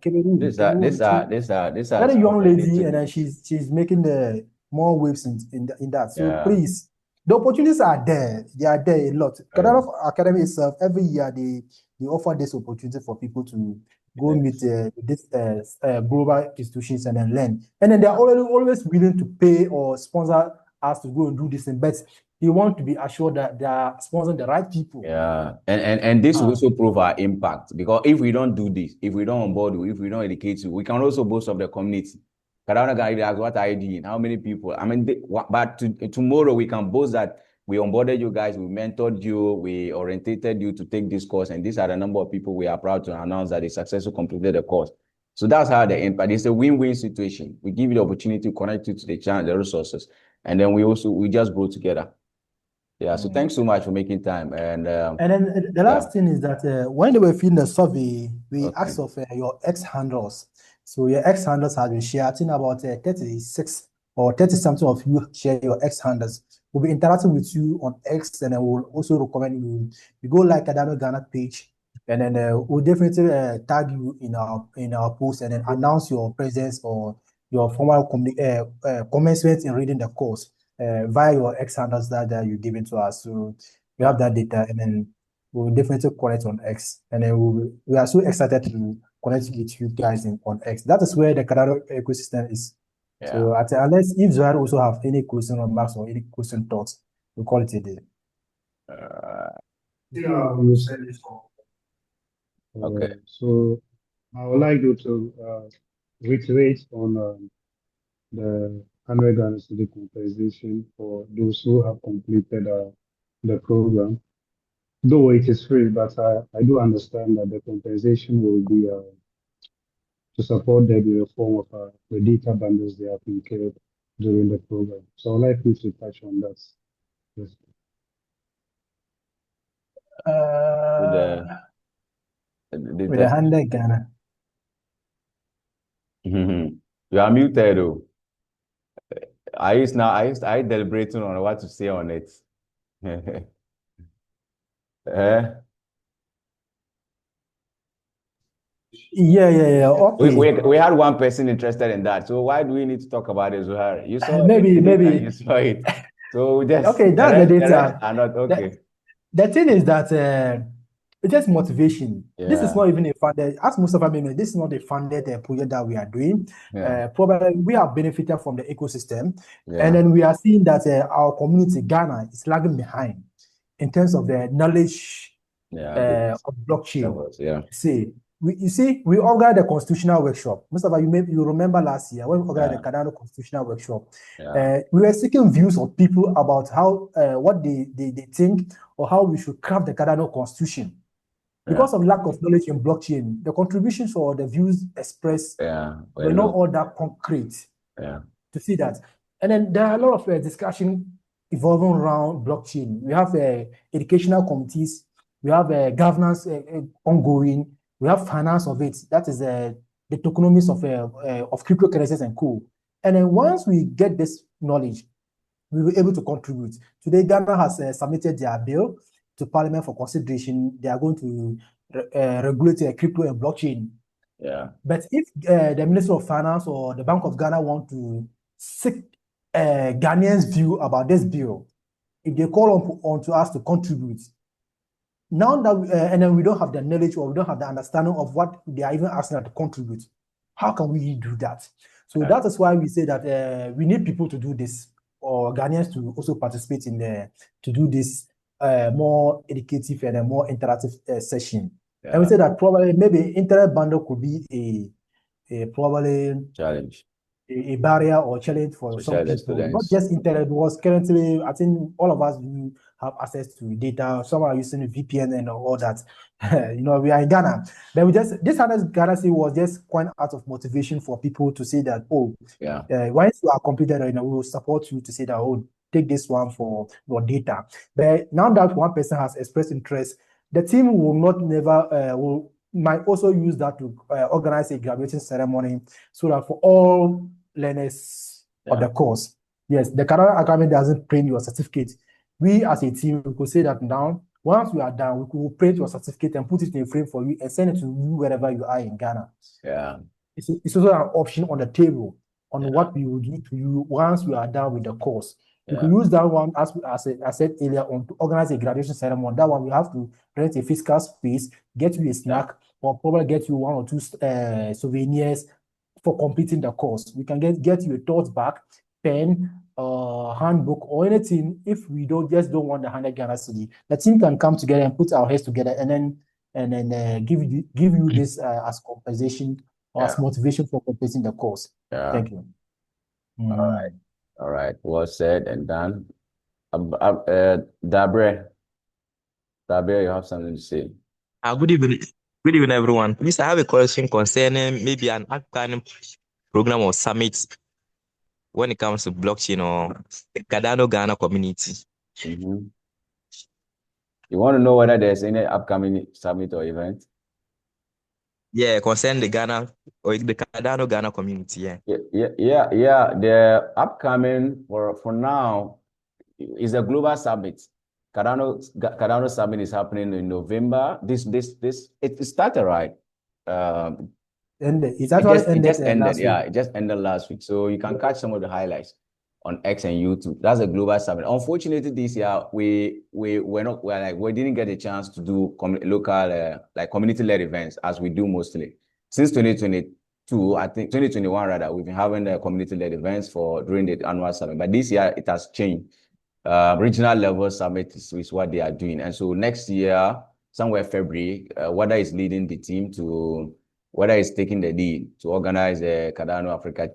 Speaker 1: Cameroon. These are
Speaker 3: very young lady, and then she's making the more waves in that. So
Speaker 1: Yeah.
Speaker 3: please, the opportunities are there. They are there a lot. Cardano Academy itself, every year they offer this opportunity for people to go meet this global institutions and then learn. And then they're always willing to pay or sponsor us to go and do this thing. But they want to be assured that they are sponsoring the right people.
Speaker 1: Yeah, and this will also prove our impact, because if we don't do this, if we don't onboard you, if we don't educate you, we can also boast of the community. Cardano guy asks, what are you doing? How many people? I mean, but tomorrow we can boast that we onboarded you guys, we mentored you, we orientated you to take this course, and these are the number of people we are proud to announce that they successfully completed the course. So that's how the impact. It's a win-win situation. We give you the opportunity to connect you to the channel, the resources, and then we just grow together. Yeah, so thanks so much for making time. And
Speaker 3: then the last thing is that when they were filling the survey, we asked of your X handles. So your X handles have been shared. I think about 36 or 30 something of you share your X handles. We'll be interacting with you on X, and then we'll also recommend you go like Cardano Ghana page, and then we'll definitely tag you in our post, and then announce your presence or your formal commencement in reading the course via your X handles that you given to us. So we have that data, and then we'll definitely connect on X, and then we are so excited to connect with you guys on X. That is where the Cardano ecosystem is.
Speaker 1: Yeah.
Speaker 3: So unless if Zohar also have any closing remarks or any closing thoughts, we'll call it a day.
Speaker 1: Okay.
Speaker 2: So I would like you to reiterate on the 100 Ghana cedi compensation for those who have completed the program. Though it is free, but I do understand that the compensation will be to support them in the form of the data bundles they have incurred during the program. So I'd like you to touch on that. Yes.
Speaker 3: With the 100 Ghana.
Speaker 1: You are muted though. I deliberating on what to say on it.
Speaker 3: Yeah. Okay.
Speaker 1: We had one person interested in that. So why do we need to talk about it, Zuhair? You saw
Speaker 3: maybe
Speaker 1: you saw it. So just
Speaker 3: okay, that's the data.
Speaker 1: Are not okay.
Speaker 3: The thing is that it's just motivation.
Speaker 1: Yeah.
Speaker 3: This is not even a funded, as Mustafa mentioned, this is not a funded project that we are doing.
Speaker 1: Yeah.
Speaker 3: Probably we are benefiting from the ecosystem.
Speaker 1: Yeah.
Speaker 3: And then we are seeing that our community, Ghana, is lagging behind in terms of the knowledge of blockchain.
Speaker 1: Yeah.
Speaker 3: You see, we organized the constitutional workshop. Mustafa, you remember last year when we organized the Cardano constitutional workshop. We were seeking views of people about how what they think or how we should craft the Cardano constitution. Because of lack of knowledge in blockchain, the contributions or the views expressed were not all that concrete to see that. And then there are a lot of discussion evolving around blockchain. We have educational committees, we have governance ongoing, we have finance of it. That is the tokenomics of cryptocurrencies and co. And then once we get this knowledge, we will be able to contribute. Today, Ghana has submitted their bill to Parliament for consideration. They are going to regulate crypto and blockchain.
Speaker 1: Yeah.
Speaker 3: But if the Minister of Finance or the Bank of Ghana want to seek Ghanaians' view about this bill, if they call on to us to contribute, now that and then we don't have the knowledge or we don't have the understanding of what they are even asking us to contribute, how can we do that? So that is why we say that we need people to do this, or Ghanaians to also participate in to do this more educative and a more interactive session. Yeah. And we say that probably maybe internet bundle could be a probably
Speaker 1: challenge,
Speaker 3: a barrier or challenge for some people. Students. Not just internet, because currently I think all of us have access to data. Some are using VPN and all that. We are in Ghana. But this Ghana was just point out of motivation for people to say that, once you are completed, we will support you to say that, take this one for your data. But now that one person has expressed interest, the team might also use that to organize a graduation ceremony so that for all learners of the course. Yes, the Cardano Academy doesn't print your certificate. We as a team, we could say that now, once we are done, we could print your certificate and put it in a frame for you and send it to you wherever you are in Ghana.
Speaker 1: Yeah.
Speaker 3: It's also an option on the table. on what we will do to you once we are done with the course. We
Speaker 1: Yeah.
Speaker 3: could use that one, as I said earlier on, to organize a graduation ceremony. That one, we have to rent a physical space, get you a snack, or probably get you one or two souvenirs for completing the course. We can get you a tote bag, pen, handbook, or anything. If we don't want the 100 Ghana cedi, the team can come together and put our heads together and then give you this as compensation or as motivation for completing the course.
Speaker 1: Yeah.
Speaker 3: Thank you.
Speaker 1: All right. Well said and done. Dabre, you have something to say?
Speaker 10: Good evening. Good evening, everyone. Please, I have a question concerning maybe an upcoming program or summit when it comes to blockchain or the Cardano Ghana community.
Speaker 1: You want to know whether there's any upcoming summit or event?
Speaker 10: Yeah, concerning the Ghana or the Cardano Ghana community.
Speaker 1: Yeah. The upcoming for now is a global summit. Cardano summit is happening in November. It started right.
Speaker 3: It just
Speaker 1: ended. Yeah, it just ended last week. So you can catch some of the highlights on X and YouTube. That's a global summit. Unfortunately, this year we didn't get a chance to do local community-led events as we do mostly. Since 2022, I think 2021 rather, we've been having community-led events during the annual summit. But this year it has changed. Regional level summit is what they are doing, and so next year, somewhere February, Wada is leading the team Wada is taking the lead to organize the Cardano Africa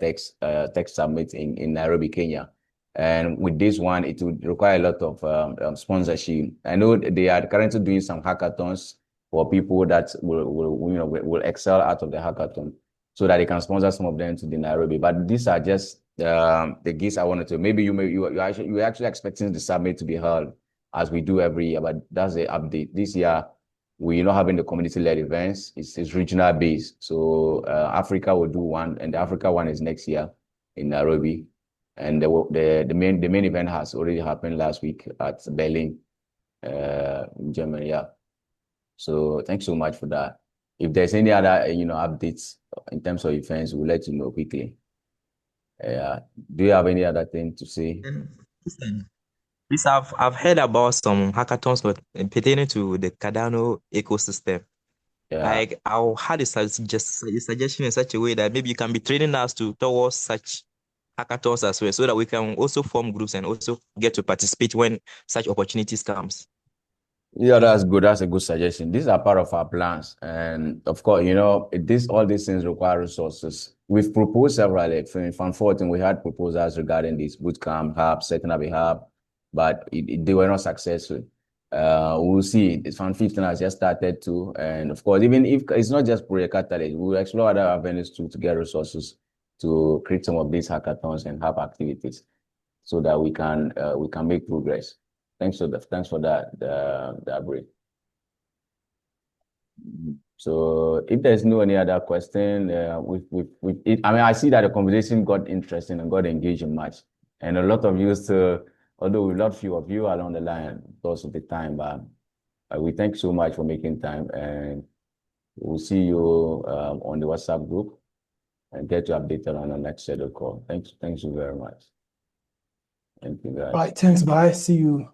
Speaker 1: Tech Summit in Nairobi, Kenya. And with this one, it would require a lot of sponsorship. I know they are currently doing some hackathons for people that will excel out of the hackathon, so that they can sponsor some of them to the Nairobi. But these are just the gist I wanted to. Maybe you're actually expecting the summit to be held as we do every year, but that's the update. This year, we're not having the community-led events. It's regional based. So Africa will do one, and the Africa one is next year in Nairobi. And the main event has already happened last week at Berlin, in Germany. Yeah. So thanks so much for that. If there's any other updates in terms of events, we'll let you know quickly. Do you have any other thing to say?
Speaker 10: Please, I've heard about some hackathons pertaining to the Cardano ecosystem. Like I'll had a suggestion in such a way that maybe you can be training us towards such hackathons as well, so that we can also form groups and also get to participate when such opportunities comes.
Speaker 1: Yeah, that's good. That's a good suggestion. These are part of our plans. And of course, all these things require resources. We've proposed several. In Fan 14, we had proposals regarding this bootcamp hub, setting up a hub, but they were not successful. We'll see. Fan 15 has just started too. And of course, even if it's not just Project Catalyst, we'll explore other avenues to get resources to create some of these hackathons and hub activities so that we can make progress. Thanks for that, Dabri. So if there's no any other question, I see that the conversation got interesting and got engaging much, and a lot of you still, although a lot few of you are on the line because of the time, but we thank you so much for making time, and we'll see you on the WhatsApp group and get you updated on the next scheduled call. Thanks you very much. Thank you, guys.
Speaker 3: Right, thanks. Bye. See you.